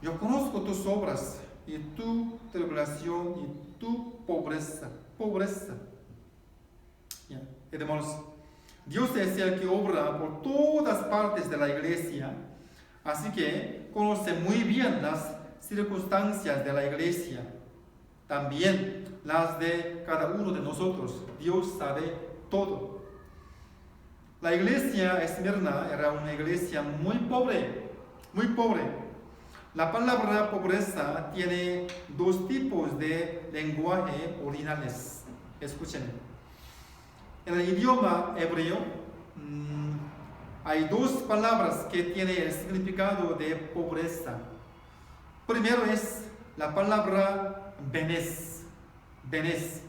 Yo conozco tus obras y tu tribulación y tu pobreza. Hermanos, Dios es el que obra por todas partes de la iglesia Así que conoce muy bien las circunstancias de la iglesia, también las de cada uno de nosotros. Dios sabe todo. La iglesia Esmirna era una iglesia muy pobre, muy pobre. La palabra pobreza tiene dos tipos de lenguaje originales. Escuchen. En el idioma hebreo hay dos palabras que tienen el significado de pobreza. Primero es la palabra benes. Benes.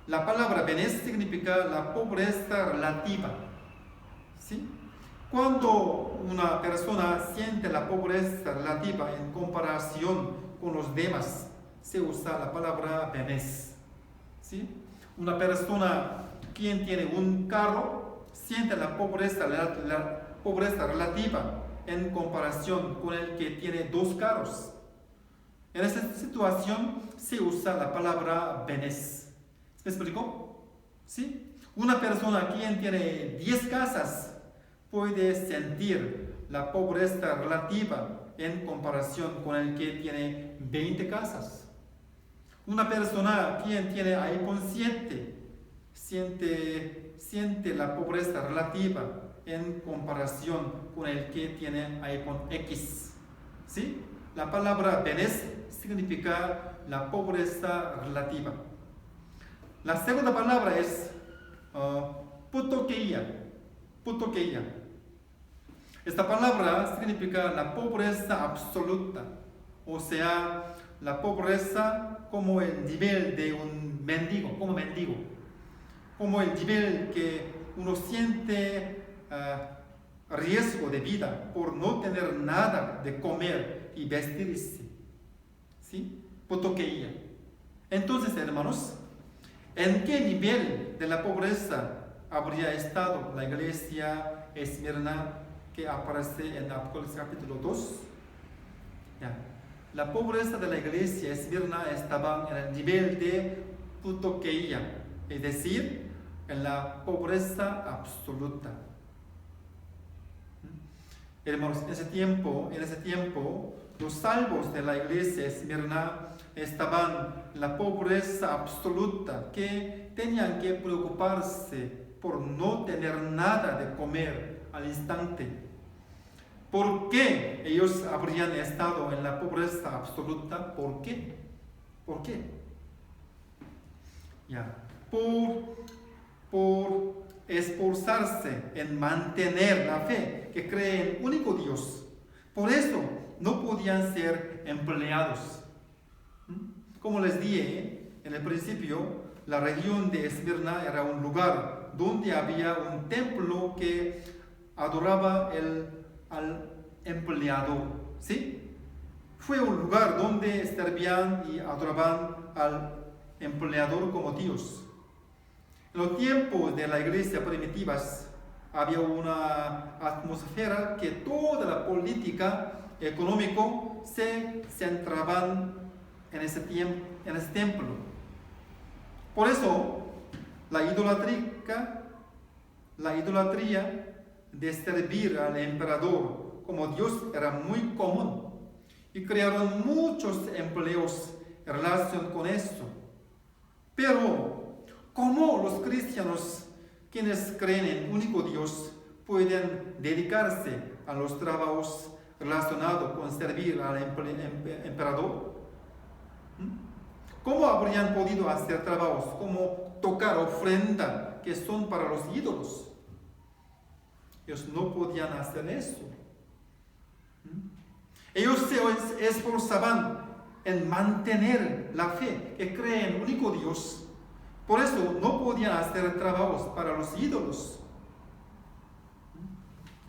La palabra benes significa la pobreza relativa. ¿Sí? Cuando una persona siente la pobreza relativa en comparación con los demás, se usa la palabra benes. ¿Sí? Una persona quien tiene un carro siente la pobreza relativa en comparación con el que tiene dos carros. En esta situación se usa la palabra benes. ¿Me explico? ¿Sí? Una persona quien tiene 10 casas puede sentir la pobreza relativa en comparación con el que tiene 20 casas. Una persona quien tiene iPhone 7 siente la pobreza relativa en comparación con el que tiene iPhone X. ¿Sí? La palabra benes significa la pobreza relativa. La segunda palabra es putokeia. Putokeia. Esta palabra significa la pobreza absoluta, o sea, la pobreza como el nivel de un mendigo, como el nivel que uno siente riesgo de vida por no tener nada de comer y vestirse. ¿Sí? Putokeia. Entonces, hermanos, ¿en qué nivel de la pobreza habría estado la iglesia Esmirna que aparece en Apocalipsis capítulo 2? Ya. La pobreza de la iglesia Esmirna estaba en el nivel de putokeia, es decir, en la pobreza absoluta. Hermanos, en ese tiempo, los salvos de la iglesia Esmirna estaban en la pobreza absoluta, que tenían que preocuparse por no tener nada de comer al instante. ¿Por qué ellos habrían estado en la pobreza absoluta? ¿Por qué? ¿Por qué? Ya. Por esforzarse en mantener la fe que cree en el único Dios. Por eso no podían ser empleados. Como les dije en el principio, la región de Esmirna era un lugar donde había un templo que adoraba al empleador. ¿Sí? Fue un lugar donde servían y adoraban al empleador como Dios. En los tiempos de la iglesia primitivas había una atmósfera que toda la política económica se centraban en ese templo. Por eso, la idolatría de servir al emperador como Dios era muy común y crearon muchos empleos en relación con esto. Pero, ¿cómo los cristianos, quienes creen en un único Dios, pueden dedicarse a los trabajos relacionados con servir al emperador? ¿Cómo habrían podido hacer trabajos como tocar ofrenda que son para los ídolos? Ellos no podían hacer eso. Ellos se esforzaban en mantener la fe que cree en un único Dios. Por eso no podían hacer trabajos para los ídolos.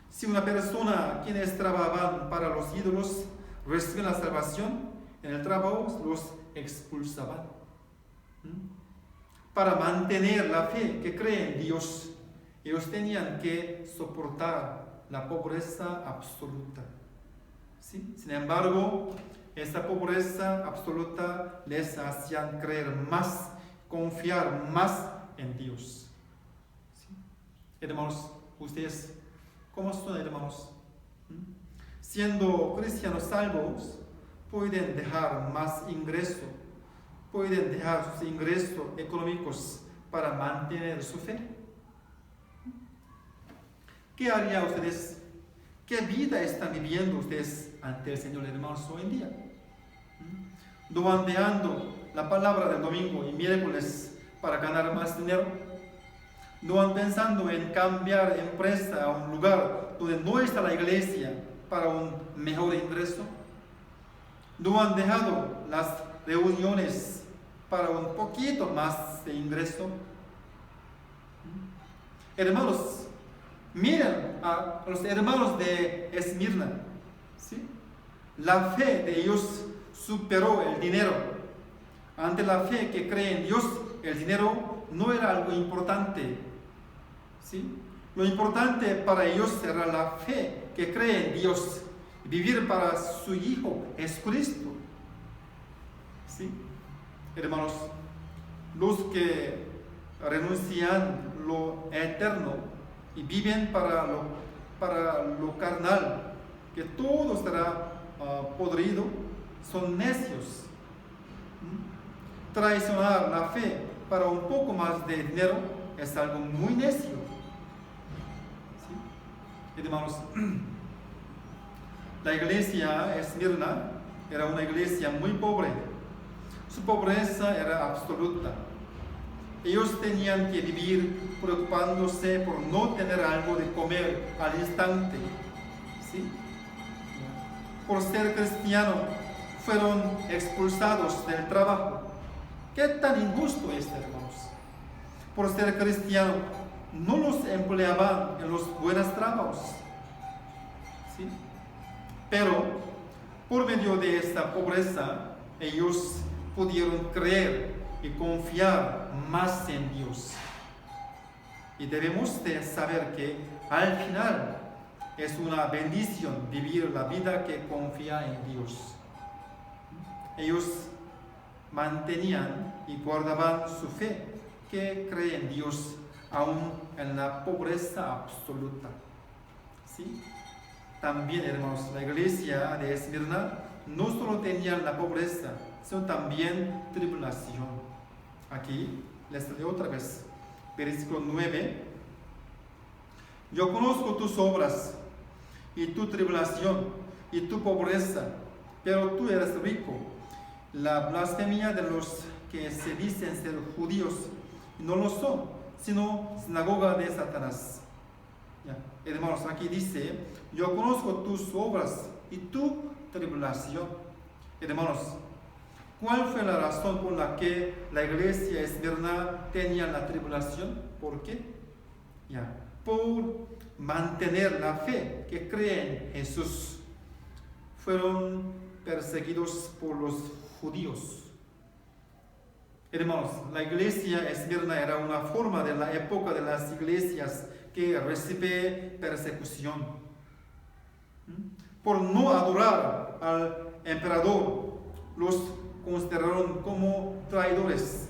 Si una persona quienes trabajaban para los ídolos reciben la salvación, en el trabajo los expulsaban. Para mantener la fe que cree en Dios, ellos tenían que soportar la pobreza absoluta. ¿Sí? Sin embargo, esta pobreza absoluta les hacía creer más, confiar más en Dios. ¿Sí? Hermanos, ustedes, ¿cómo son, hermanos? Siendo cristianos salvos, pueden dejar más ingreso, pueden dejar sus ingresos económicos para mantener su fe. ¿Qué harían ustedes? ¿Qué vida están viviendo ustedes ante el Señor, hermanos, hoy en día? ¿No van dejando la palabra del domingo y miércoles para ganar más dinero? ¿No van pensando en cambiar de empresa a un lugar donde no está la iglesia para un mejor ingreso? ¿No han dejado las reuniones para un poquito más de ingreso? Hermanos, miren a los hermanos de Esmirna, ¿sí? La fe de ellos superó el dinero. Ante la fe que cree en Dios, el dinero no era algo importante, ¿sí? Lo importante para ellos era la fe que cree en Dios, vivir para su Hijo Jesucristo, ¿sí? Hermanos, los que renuncian lo eterno y viven para lo carnal, que todo estará podrido, son necios. Traicionar la fe para un poco más de dinero es algo muy necio. ¿Sí? Hermanos, la iglesia Esmirna era una iglesia muy pobre. Su pobreza era absoluta. Ellos tenían que vivir preocupándose por no tener algo de comer al instante. ¿Sí? Por ser cristiano, fueron expulsados del trabajo. ¿Qué tan injusto es, hermanos? Por ser cristiano, no los empleaban en los buenos trabajos. ¿Sí? Pero, por medio de esta pobreza, ellos pudieron creer y confiar más en Dios. Y debemos de saber que al final es una bendición vivir la vida que confía en Dios. Ellos mantenían y guardaban su fe que cree en Dios aún en la pobreza absoluta. ¿Sí? También, hermanos, la iglesia de Esmirna no solo tenía la pobreza, sino también tribulación. Aquí les leo otra vez, versículo 9. Yo conozco tus obras y tu tribulación y tu pobreza, pero tú eres rico. La blasfemia de los que se dicen ser judíos no lo son, sino sinagoga de Satanás. Ya. Hermanos, aquí dice, yo conozco tus obras y tu tribulación. Hermanos, ¿cuál fue la razón por la que la iglesia Esmirna tenía la tribulación? ¿Por qué? Ya. Por mantener la fe que cree en Jesús. Fueron perseguidos por los judíos. Hermanos, la iglesia Esmirna era una forma de la época de las iglesias que recibe persecución. Por no adorar al emperador, los consideraron como traidores.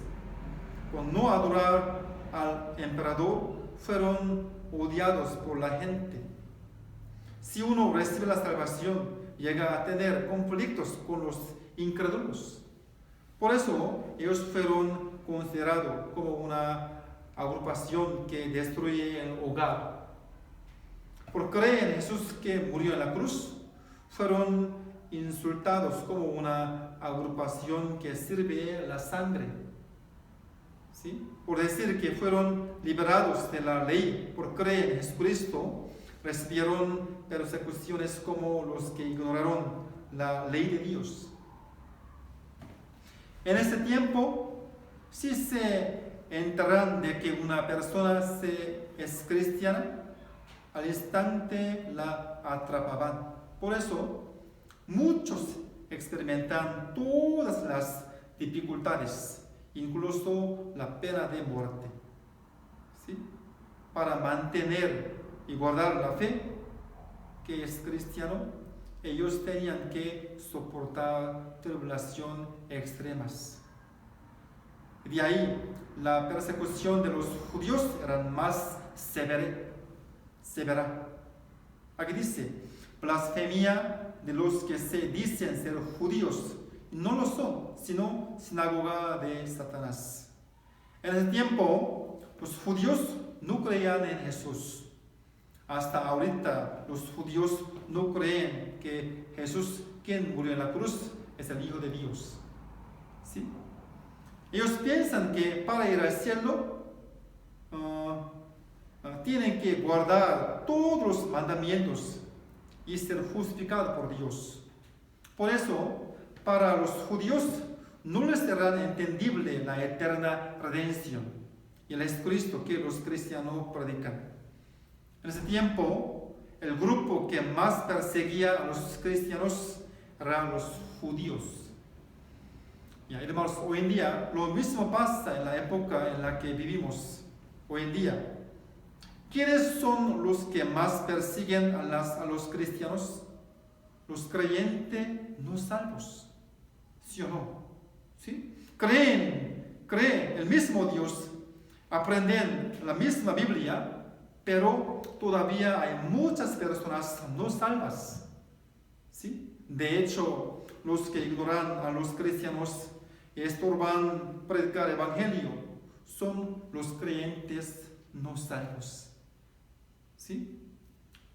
Por no adorar al emperador, fueron odiados por la gente. Si uno recibe la salvación, llega a tener conflictos con los incrédulos. Por eso ellos fueron considerados como una agrupación que destruye el hogar. Por creer en Jesús que murió en la cruz, fueron insultados como una agrupación que sirve la sangre. ¿Sí? Por decir que fueron liberados de la ley por creer en Jesucristo, recibieron persecuciones como los que ignoraron la ley de Dios. En ese tiempo, si se enteran de que una persona es cristiana, al instante la atrapaban. Por eso, muchos experimentan todas las dificultades, incluso la pena de muerte. ¿Sí? Para mantener y guardar la fe que es cristiano, ellos tenían que soportar tribulación extremas. De ahí, la persecución de los judíos era más severa. Aquí dice, blasfemia de los que se dicen ser judíos, y no lo son, sino sinagoga de Satanás. En ese tiempo, los judíos no creían en Jesús. Hasta ahorita, los judíos no creen que Jesús, quien murió en la cruz, es el Hijo de Dios. ¿Sí? Ellos piensan que para ir al cielo tienen que guardar todos los mandamientos y ser justificados por Dios. Por eso, para los judíos no les será entendible la eterna redención y el Jesucristo que los cristianos predican. En ese tiempo, el grupo que más perseguía a los cristianos eran los judíos. Hermanos, hoy en día lo mismo pasa en la época en la que vivimos hoy en día. ¿Quiénes son los que más persiguen a los cristianos? Los creyentes no salvos. ¿Sí o no? ¿Sí? Creen el mismo Dios, aprenden la misma Biblia, pero todavía hay muchas personas no salvas. ¿Sí? De hecho, los que ignoran a los cristianos y estorban predicar el evangelio son los creyentes no salvos. ¿Sí?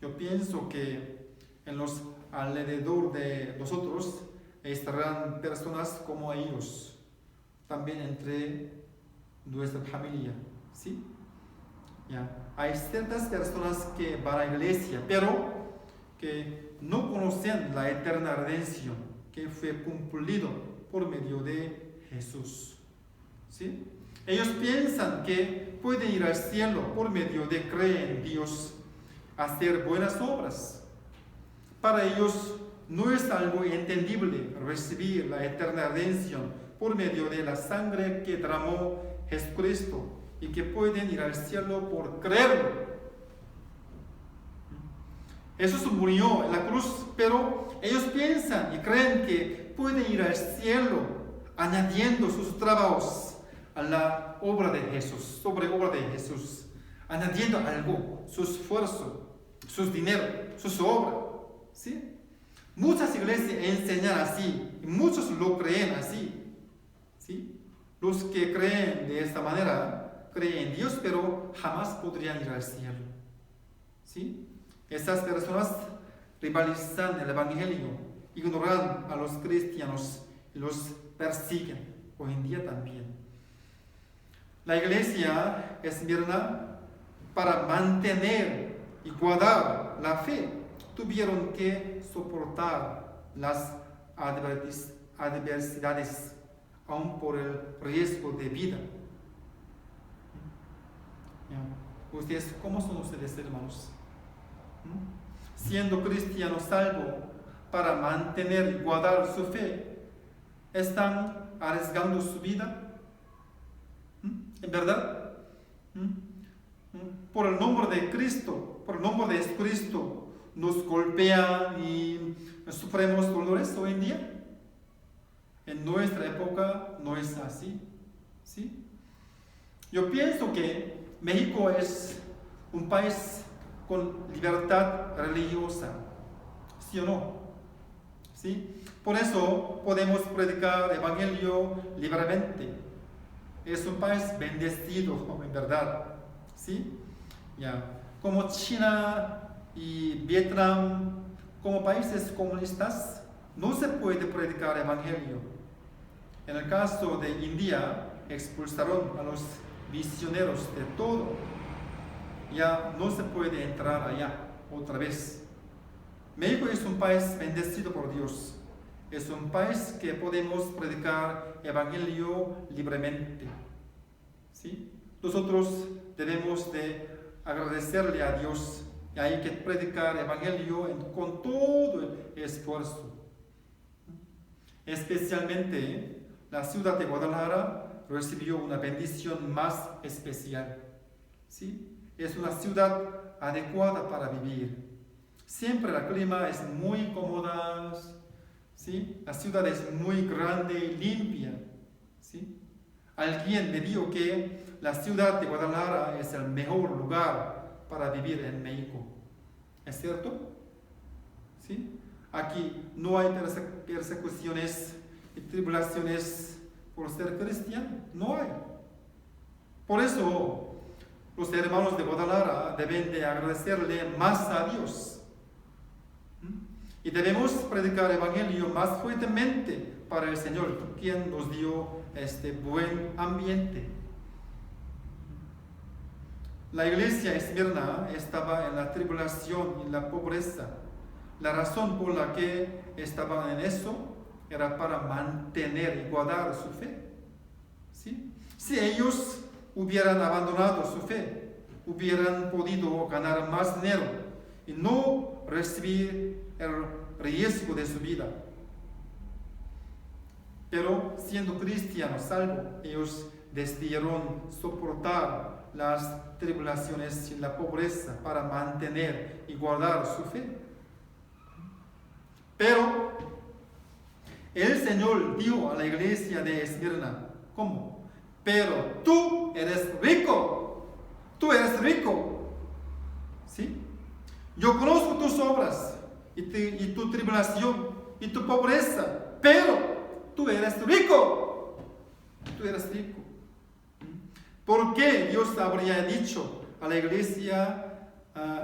Yo pienso que en los alrededor de nosotros estarán personas como ellos, también entre nuestra familia. ¿Sí? Hay ciertas personas que van a la iglesia, pero que no conocen la eterna redención que fue cumplido por medio de Jesús. ¿Sí? Ellos piensan que pueden ir al cielo por medio de creer en Dios, hacer buenas obras. Para ellos no es algo entendible recibir la eterna redención por medio de la sangre que derramó Jesucristo y que pueden ir al cielo por creerlo. Jesús murió en la cruz, pero ellos piensan y creen que pueden ir al cielo añadiendo sus trabajos a la obra de Jesús, sobre obra de Jesús, añadiendo algo, su esfuerzo, sus dinero, su obra. ¿Sí? Muchas iglesias enseñan así, y muchos lo creen así. ¿Sí? Los que creen de esta manera, creen en Dios, pero jamás podrían ir al cielo. ¿Sí? Estas personas rivalizan el evangelio, ignoran a los cristianos y los persiguen, hoy en día también. La iglesia esmirna, para mantener y guardar la fe, tuvieron que soportar las adversidades, aun por el riesgo de vida. ¿Ustedes cómo son ustedes, hermanos? Siendo cristianos salvos, para mantener y guardar su fe, ¿están arriesgando su vida? ¿En verdad? Por el nombre de Cristo, por el nombre de Jesucristo, nos golpean y sufrimos dolores hoy en día. En nuestra época no es así. ¿Sí? Yo pienso que México es un país con libertad religiosa. ¿Sí o no? ¿Sí? Por eso podemos predicar el evangelio libremente. Es un país bendecido, en verdad. ¿Sí? Como China y Vietnam, como países comunistas, no se puede predicar el evangelio. En el caso de India, expulsaron a los misioneros de todo. Ya no se puede entrar allá otra vez. México es un país bendecido por Dios. Es un país que podemos predicar el evangelio libremente. ¿Sí? Nosotros debemos de agradecerle a Dios y hay que predicar el evangelio con todo el esfuerzo. Especialmente la ciudad de Guadalajara recibió una bendición más especial. ¿Sí? Es una ciudad adecuada para vivir. Siempre el clima es muy cómodo. ¿Sí? La ciudad es muy grande y limpia. ¿Sí? Alguien me dijo que la ciudad de Guadalajara es el mejor lugar para vivir en México. ¿Es cierto? ¿sí? Aquí no hay persecuciones y tribulaciones por ser cristiano, no hay. Por eso los hermanos de Guadalajara deben de agradecerle más a Dios. Y debemos predicar el Evangelio más fuertemente para el Señor, quien nos dio este buen ambiente. La iglesia Esmirna estaba en la tribulación y la pobreza. La razón por la que estaban en eso era para mantener y guardar su fe. ¿Sí? Si ellos hubieran abandonado su fe, hubieran podido ganar más dinero y no recibir el riesgo de su vida. Pero siendo cristianos salvos, ellos decidieron soportar las tribulaciones y la pobreza para mantener y guardar su fe. Pero el Señor dijo a la iglesia de Esmirna, ¿cómo? Pero tú eres rico, ¿sí? Yo conozco tus obras y tu tribulación y tu pobreza, pero tú eres rico. ¿Por qué Dios habría dicho a la iglesia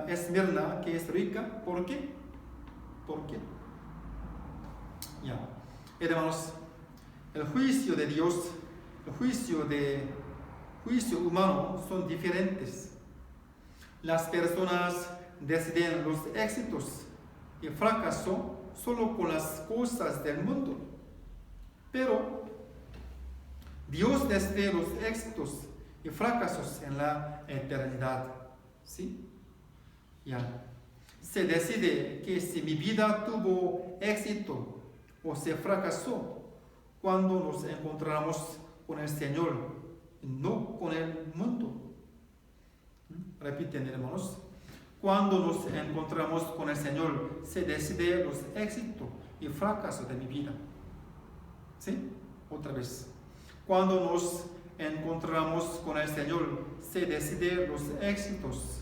Esmirna que es rica? ¿Por qué? Ya, hermanos, el juicio de Dios, el juicio humano son diferentes. Las personas deciden los éxitos y fracaso solo con las cosas del mundo. Pero Dios decide los éxitos y fracasos en la eternidad. ¿Sí? Ya. Se decide que si mi vida tuvo éxito o se fracasó cuando nos encontramos con el Señor, no con el mundo. Repiten, hermanos. Cuando nos encontramos con el Señor, se decide los éxitos y fracasos de mi vida. ¿Sí? Otra vez. Cuando nos encontramos con el Señor, se decide los éxitos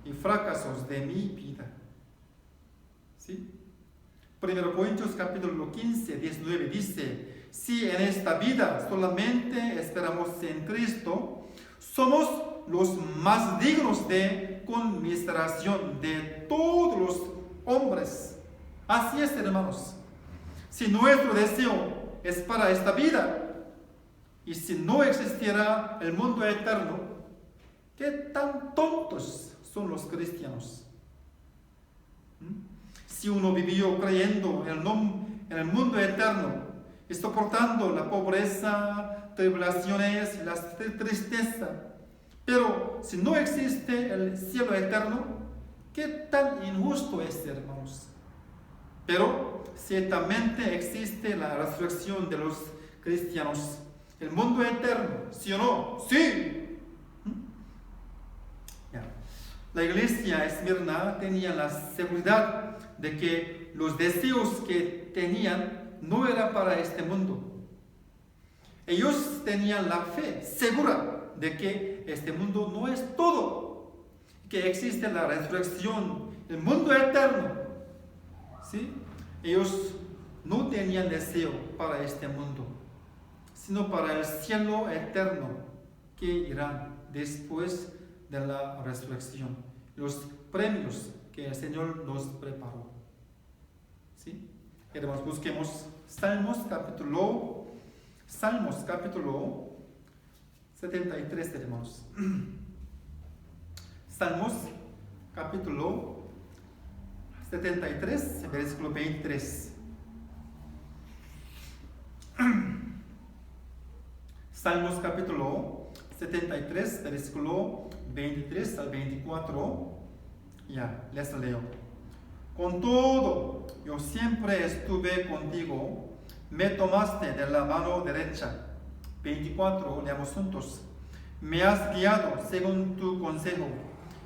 y fracasos de mi vida. ¿Sí? 1 Corintios capítulo 15, 19 dice: si en esta vida solamente esperamos en Cristo, somos los más dignos de conmiseración de todos los hombres. Así es, hermanos. Si nuestro deseo es para esta vida, y si no existiera el mundo eterno, ¿qué tan tontos son los cristianos? Si uno vivió creyendo en el mundo eterno y soportando la pobreza, tribulaciones, la tristeza, pero si no existe el cielo eterno, ¿qué tan injusto es, hermanos? Pero ciertamente existe la resurrección de los cristianos, el mundo eterno, ¿sí o no? ¡Sí! La iglesia Esmirna tenía la seguridad de que los deseos que tenían no eran para este mundo. Ellos tenían la fe segura de que este mundo no es todo, que existe la resurrección, el mundo eterno. ¿Sí? Ellos no tenían deseo para este mundo, sino para el cielo eterno que irán después de la resurrección, los premios que el Señor nos preparó. ¿Sí? Hermanos, busquemos Salmos capítulo 73, hermanos. Salmos capítulo 73, versículo 23. Salmos capítulo 73, versículo 23 al 24. Ya, les leo. Con todo, yo siempre estuve contigo, me tomaste de la mano derecha. 24, leamos juntos. Me has guiado según tu consejo,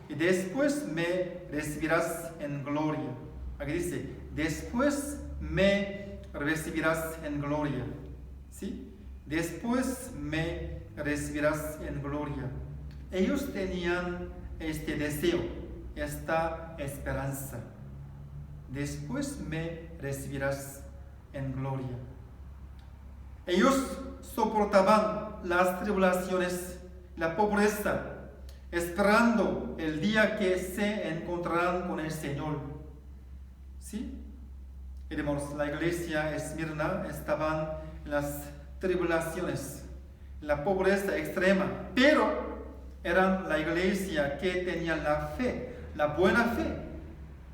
y después me recibirás en gloria. Aquí dice, después me recibirás en gloria. ¿Sí? Después me recibirás en gloria. Ellos tenían este deseo, esta esperanza después me recibirás en gloria. Ellos soportaban las tribulaciones, la pobreza, esperando el día que se encontrarán con el Señor. ¿Sí? Hermanos, la iglesia Esmirna estaban en las tribulaciones, en la pobreza extrema, pero eran la iglesia que tenía la fe, la buena fe.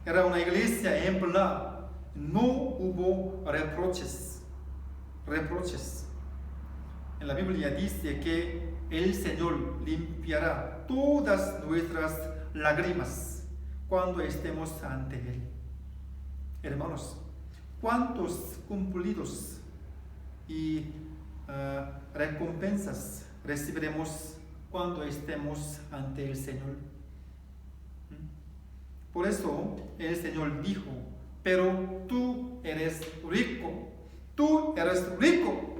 Era una iglesia ejemplar. No hubo reproches. En la Biblia dice que el Señor limpiará todas nuestras lágrimas cuando estemos ante Él. Hermanos, ¿cuántos cumplidos y recompensas recibiremos cuando estemos ante el Señor? Por eso el Señor dijo, pero tú eres rico. Tú eres rico.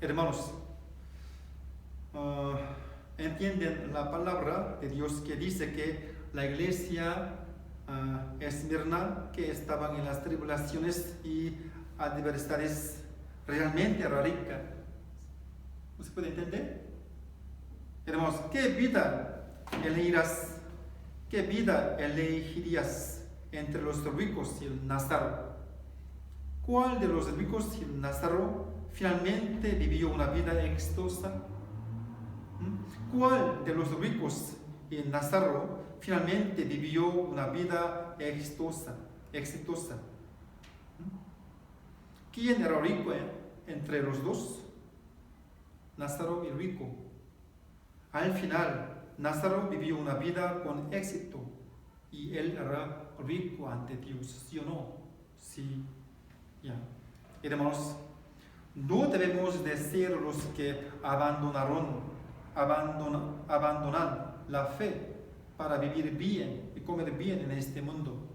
Hermanos, entienden la palabra de Dios que dice que la iglesia Esmirna, que estaban en las tribulaciones y adversidades, realmente era rica. ¿Se puede entender? Hermanos, ¿qué vida elegirías entre los ricos y el Nazaro? ¿Cuál de los ricos y el Nazaro finalmente vivió una vida exitosa? ¿Cuál de los ricos y el Nazaro finalmente vivió una vida exitosa? ¿Quién era rico entre los dos? Nazaro y rico. Al final, Nazaro vivió una vida con éxito y él era rico ante Dios, ¿sí o no? Sí. Ya. Hermanos, no debemos de ser los que abandonan la fe para vivir bien y comer bien en este mundo,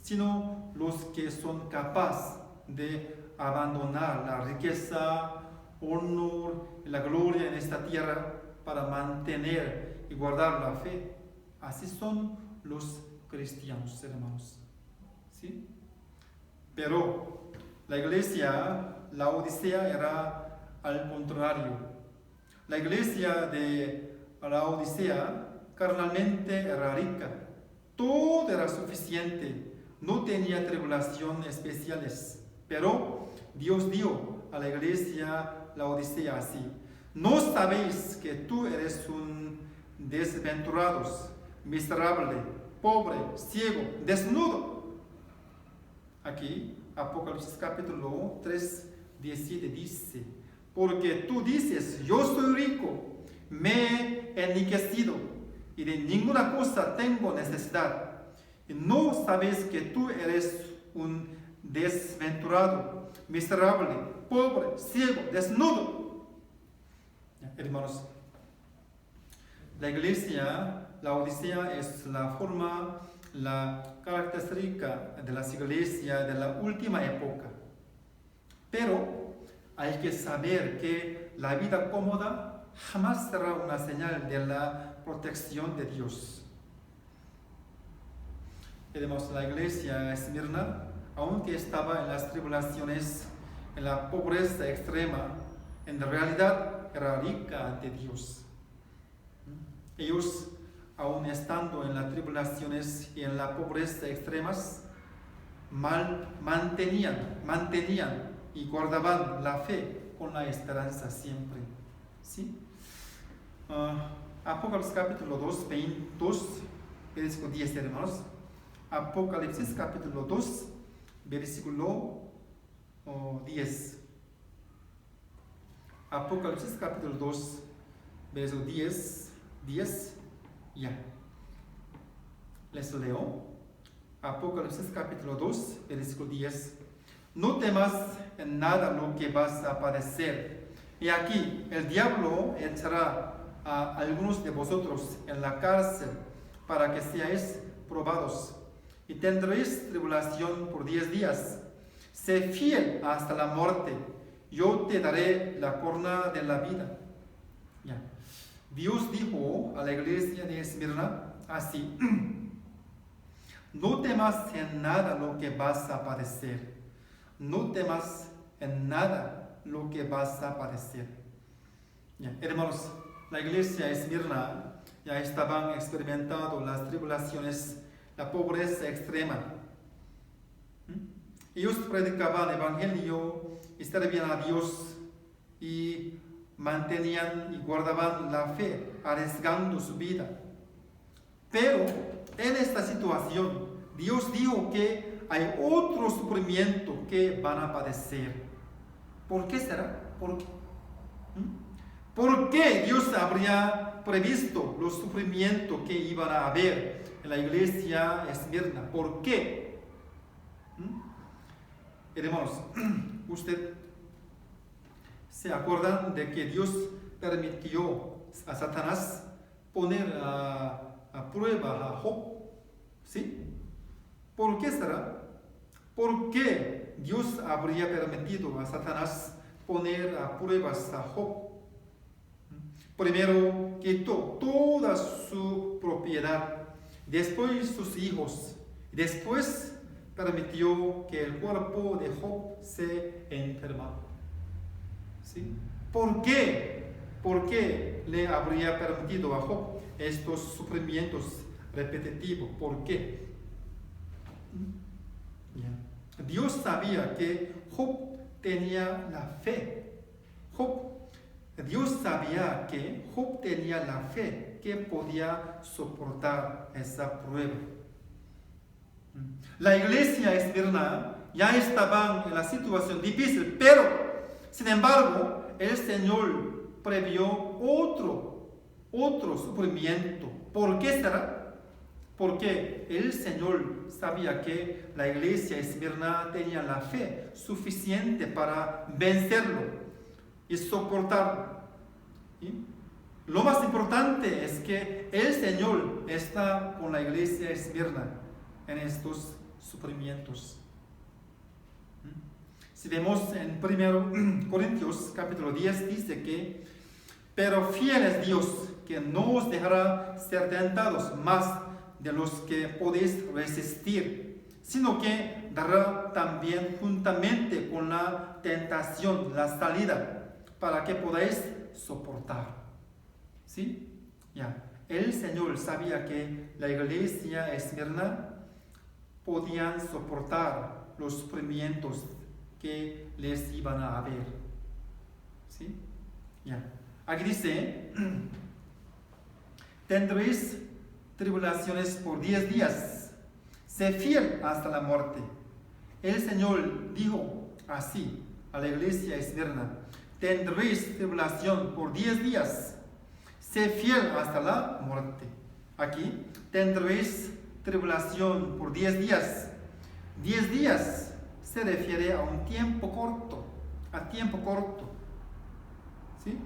sino los que son capaces de abandonar la riqueza, honor y la gloria en esta tierra para mantener y guardar la fe. Así son los cristianos, hermanos. ¿Sí? Pero la iglesia, la Odisea, era al contrario. La iglesia de la Odisea carnalmente era rica. Todo era suficiente. No tenía tribulación especiales. Pero Dios dio a la iglesia la Odisea así. ¿No sabéis que tú eres un desventurado, miserable, pobre, ciego, desnudo? Aquí, Apocalipsis capítulo 3, 17 dice, porque tú dices, yo soy rico, me he enriquecido y de ninguna cosa tengo necesidad. Y no sabes que tú eres un desventurado, miserable, pobre, ciego, desnudo. Hermanos, la iglesia, la Odisea es la forma, la característica de las iglesias de la última época. Pero hay que saber que la vida cómoda jamás será una señal de la protección de Dios. Tenemos la iglesia Esmirna, aunque estaba en las tribulaciones, en la pobreza extrema, en realidad era rica ante Dios. Ellos, aun estando en las tribulaciones y en la pobreza extremas, mantenían y guardaban la fe con la esperanza siempre. ¿Sí? Apocalipsis capítulo 2, 22, versículo 10, hermanos. Apocalipsis capítulo 2, versículo 10. Apocalipsis capítulo 2, versículo 10, ya. Les leo. Apocalipsis capítulo 2, versículo 10. No temas en nada lo que vas a padecer. Y aquí el diablo echará a algunos de vosotros en la cárcel para que seáis probados. Y tendréis tribulación por 10 días. Sé fiel hasta la muerte. Yo te daré la corona de la vida. Ya. Dios dijo a la iglesia de Esmirna así: No temas en nada lo que vas a padecer. No temas en nada lo que vas a padecer. Hermanos, la iglesia de Esmirna ya estaban experimentando las tribulaciones, la pobreza extrema. Ellos predicaban el evangelio y servían a Dios y mantenían y guardaban la fe, arriesgando su vida. Pero en esta situación, Dios dijo que hay otro sufrimiento que van a padecer. ¿Por qué será? ¿Por qué? ¿Por qué Dios habría previsto los sufrimientos que iban a haber en la iglesia Esmirna? ¿Por qué? Hermanos, ¿usted se acuerdan de que Dios permitió a Satanás poner a prueba a Job? ¿Sí? ¿Por qué será? ¿Por qué Dios habría permitido a Satanás poner a pruebas a Job? Primero quitó toda su propiedad, después sus hijos, después permitió que el cuerpo de Job se enfermara. ¿Sí? ¿Por qué? ¿Por qué le habría permitido a Job estos sufrimientos repetitivos? ¿Por qué? Dios sabía que Job tenía la fe. Dios sabía que Job tenía la fe que podía soportar esa prueba. La iglesia Esmirna ya estaba en la situación difícil, pero sin embargo el Señor previó otro sufrimiento. ¿Por qué será? Porque el Señor sabía que la iglesia Esmirna tenía la fe suficiente para vencerlo y soportarlo. ¿Sí? Lo más importante es que el Señor está con la iglesia Esmirna en estos sufrimientos. Si vemos en 1 Corintios capítulo 10 dice que pero fiel es Dios que no os dejará ser tentados más de los que podéis resistir, sino que dará también juntamente con la tentación la salida para que podáis soportar. ¿Sí? El Señor sabía que la iglesia Esmirna podían soportar los sufrimientos que les iban a haber. ¿Sí? Aquí dice, tendréis tribulaciones por 10 días, sé fiel hasta la muerte. El Señor dijo así a la iglesia Esmirna, tendréis tribulación por 10 días, sé fiel hasta la muerte. Aquí, tendréis tribulación por 10 días. 10 días se refiere a un tiempo corto, ¿Sí?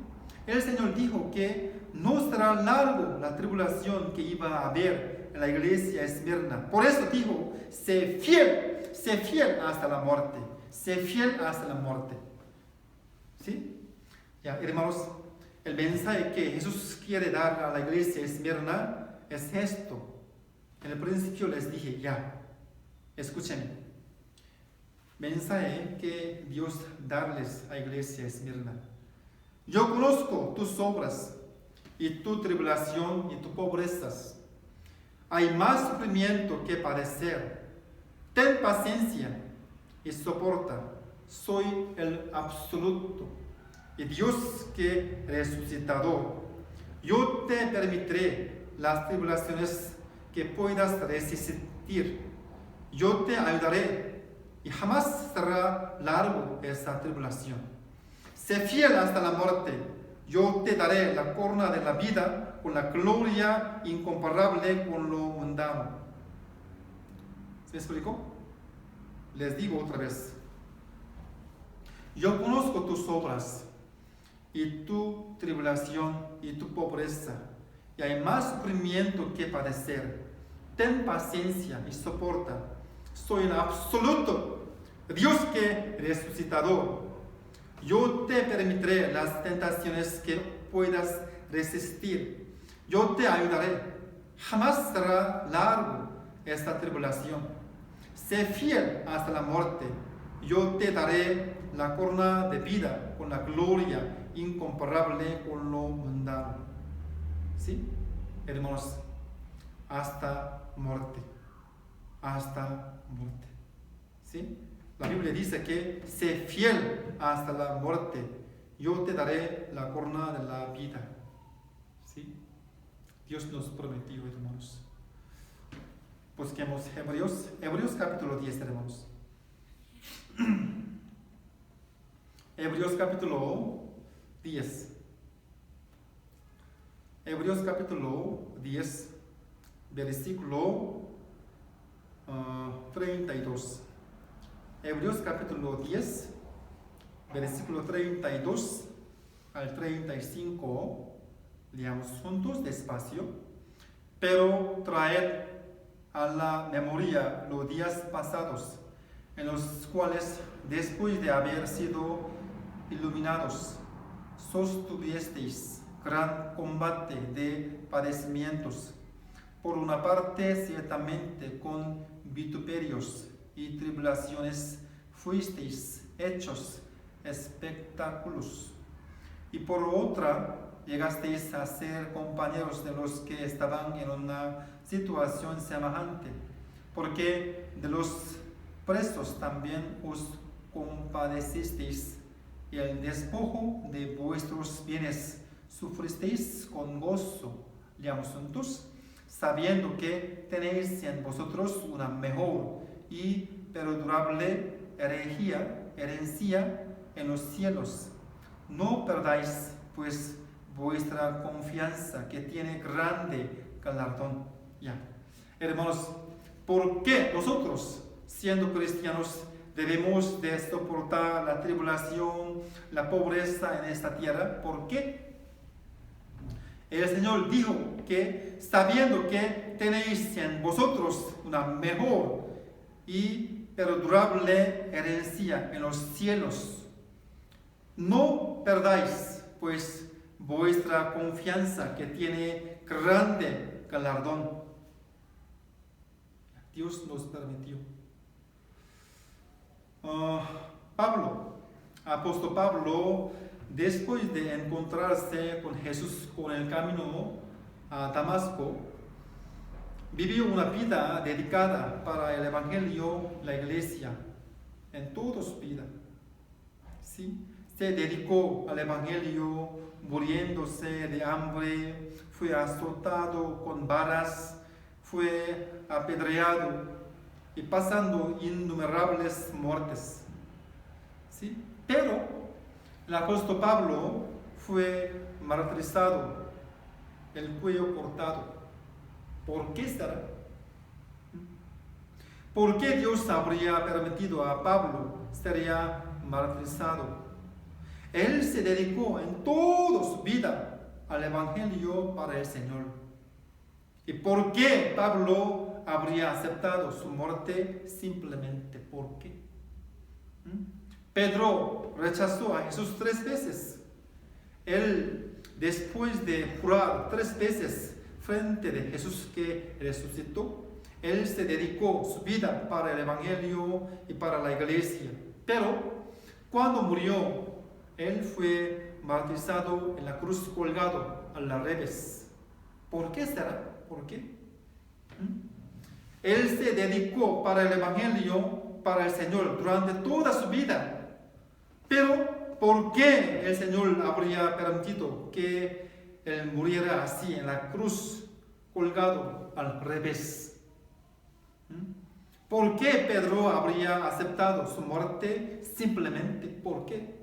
El Señor dijo que no será largo la tribulación que iba a haber en la iglesia Esmirna. Por eso dijo, sé fiel hasta la muerte, sé fiel hasta la muerte. ¿Sí? Hermanos, el mensaje que Jesús quiere dar a la iglesia Esmirna es esto. En el principio les dije, escuchen. Mensaje que Dios darles a la iglesia Esmirna. Yo conozco tus obras y tu tribulación y tus pobrezas. Hay más sufrimiento que padecer. Ten paciencia y soporta. Soy el absoluto y Dios que resucitador. Yo te permitiré las tribulaciones que puedas resistir. Yo te ayudaré y jamás será largo esa tribulación. Sé fiel hasta la muerte. Yo te daré la corona de la vida con la gloria incomparable con lo mundano. ¿Se explicó? Les digo otra vez. Yo conozco tus obras y tu tribulación y tu pobreza, y hay más sufrimiento que padecer. Ten paciencia y soporta. Soy el absoluto, Dios que resucitador. Yo te permitiré las tentaciones que puedas resistir. Yo te ayudaré. Jamás será largo esta tribulación. Sé fiel hasta la muerte. Yo te daré la corona de vida con la gloria incomparable con lo mundano. ¿Sí? Hermanos, hasta muerte. Hasta muerte. ¿Sí? La Biblia dice que sé fiel hasta la muerte. Yo te daré la corona de la vida. ¿Sí? Dios nos prometió, hermanos. Busquemos Hebreos capítulo 10, hermanos. Hebreos capítulo 10. Hebreos capítulo 10, versículo 32. Hebreos capítulo 10, versículo 32 al 35. Leamos juntos despacio. Pero traed a la memoria los días pasados, en los cuales, después de haber sido iluminados, sostuvisteis gran combate de padecimientos. Por una parte, ciertamente con vituperios y tribulaciones fuisteis hechos espectáculos, y por otra, llegasteis a ser compañeros de los que estaban en una situación semejante, porque de los presos también os compadecisteis, y el despojo de vuestros bienes sufristeis con gozo. Leamos juntos. Sabiendo que tenéis en vosotros una mejor y perdurable herencia en los cielos. No perdáis, pues, vuestra confianza, que tiene grande galardón. Ya. Hermanos, ¿por qué nosotros, siendo cristianos, debemos de soportar la tribulación, la pobreza en esta tierra? ¿Por qué? El Señor dijo que, sabiendo que tenéis en vosotros una mejor y perdurable herencia en los cielos, no perdáis, pues, vuestra confianza, que tiene grande galardón. Dios nos permitió. Apóstol Pablo, después de encontrarse con Jesús con el camino a Damasco, vivió una vida dedicada para el Evangelio, la iglesia, en toda su vida. ¿Sí? Se dedicó al Evangelio, muriéndose de hambre, fue azotado con varas, fue apedreado y pasando innumerables muertes. ¿Sí? Pero el apóstol Pablo fue martirizado, el cuello cortado. ¿Por qué será? ¿Por qué Dios habría permitido a Pablo ser martirizado? Él se dedicó en toda su vida al Evangelio para el Señor. ¿Y por qué Pablo habría aceptado su muerte? Simplemente ¿por qué? Pedro rechazó a Jesús 3 veces. Él, después de jurar 3 veces frente de Jesús que resucitó, él se dedicó su vida para el Evangelio y para la iglesia. Pero cuando murió, él fue martirizado en la cruz, colgado al revés. ¿Por qué será? ¿Por qué? Él se dedicó para el Evangelio, para el Señor, durante toda su vida. Pero, ¿por qué el Señor habría permitido que él muriera así en la cruz, colgado al revés? ¿Por qué Pedro habría aceptado su muerte? Simplemente ¿por qué?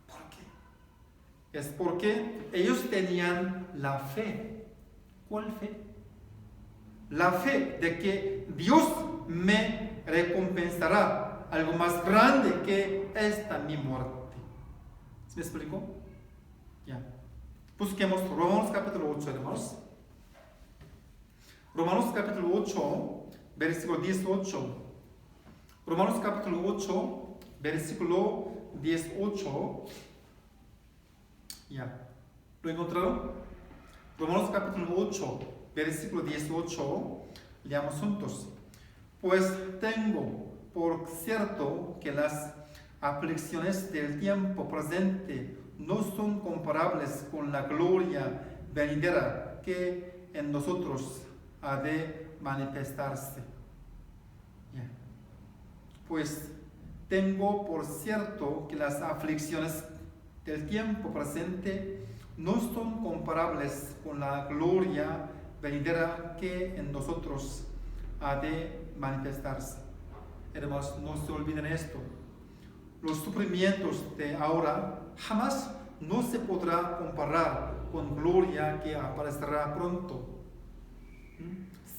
¿Por qué? Es porque ellos tenían la fe. ¿Cuál fe? La fe de que Dios me recompensará algo más grande que esta mi muerte. ¿Se me explicó? Ya. Busquemos Romanos capítulo 8, hermanos. Romanos capítulo 8, versículo 18. Romanos capítulo 8, versículo 18. Ya. ¿Lo encontraron? Romanos capítulo 8, versículo 18. Leamos juntos. Pues tengo por cierto que las aflicciones del tiempo presente no son comparables con la gloria venidera que en nosotros ha de manifestarse. Pues tengo por cierto que las aflicciones del tiempo presente no son comparables con la gloria venidera que en nosotros ha de manifestarse. Hermanos, no se olviden esto. Los sufrimientos de ahora jamás no se podrá comparar con gloria que aparecerá pronto.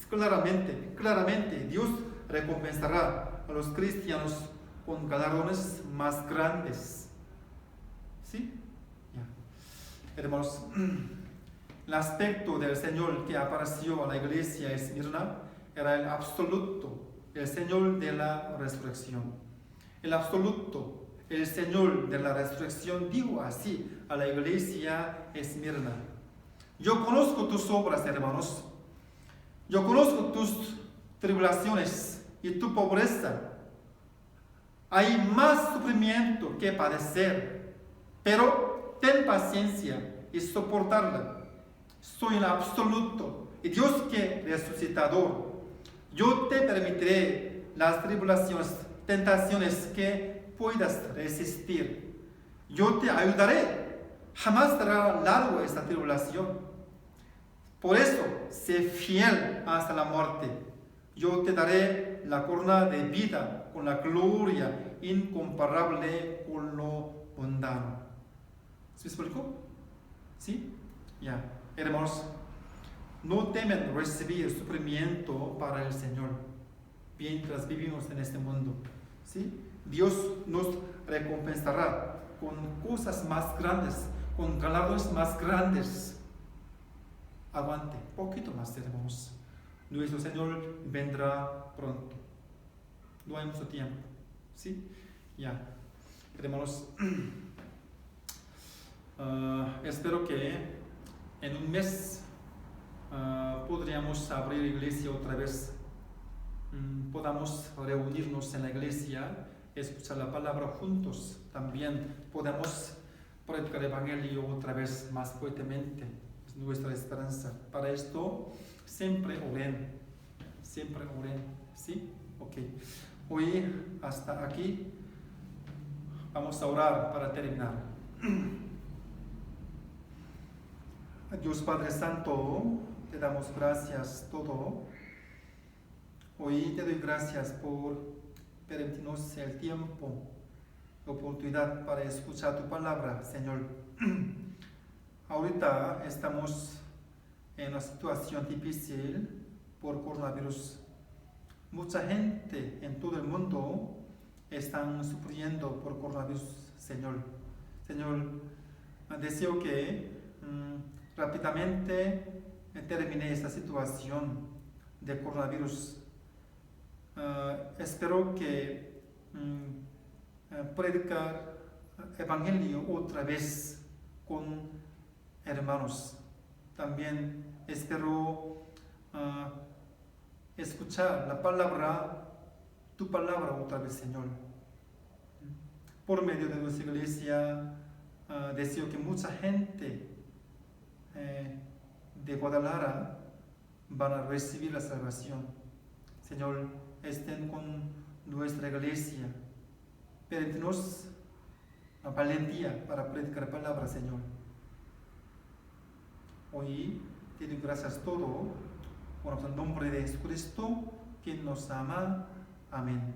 Claramente, Dios recompensará a los cristianos con galardones más grandes. ¿Sí? Hermanos, el aspecto del Señor que apareció a la iglesia de Esmirna era el absoluto, el Señor de la resurrección. El absoluto, el Señor de la resurrección dijo así a la iglesia de Esmirna: yo conozco tus obras, hermanos. Yo conozco tus tribulaciones y tu pobreza. Hay más sufrimiento que padecer, pero ten paciencia y soportarla. Soy el absoluto y Dios que resucitador. Yo te permitiré las tribulaciones, tentaciones que puedas resistir. Yo te ayudaré. Jamás será largo esta tribulación. Por eso, sé fiel hasta la muerte. Yo te daré la corona de vida con la gloria incomparable con lo mundano. ¿Se me explicó? ¿Sí? Ya. Hermanos, no temen recibir sufrimiento para el Señor mientras vivimos en este mundo. ¿Sí? Dios nos recompensará con cosas más grandes, con galardones más grandes. Aguante, poquito más, hermanos. Nuestro Señor vendrá pronto. No hay mucho tiempo. ¿Sí? Ya. Hermanos, espero que en un mes podríamos abrir iglesia otra vez. Podamos reunirnos en la iglesia, escuchar la palabra juntos. También podemos predicar el evangelio otra vez más fuertemente. Es nuestra esperanza. Para esto, siempre oren. Siempre oren. ¿Sí? Ok. Hoy hasta aquí. Vamos a orar para terminar. Dios Padre Santo, te damos gracias todo. Hoy te doy gracias por permitirnos el tiempo, la oportunidad para escuchar tu palabra, Señor. Ahorita estamos en una situación difícil por coronavirus. Mucha gente en todo el mundo están sufriendo por coronavirus, Señor. Señor, deseo que rápidamente termine esta situación de coronavirus. Espero que predicar evangelio otra vez con hermanos. También espero escuchar la palabra, tu palabra otra vez, Señor. Por medio de nuestra iglesia, deseo que mucha gente de Guadalajara van a recibir la salvación. Señor, estén con nuestra iglesia. Permítanos la valentía para predicar la palabra, Señor. Hoy te doy gracias todo por el nombre de Jesucristo, quien nos ama. Amén.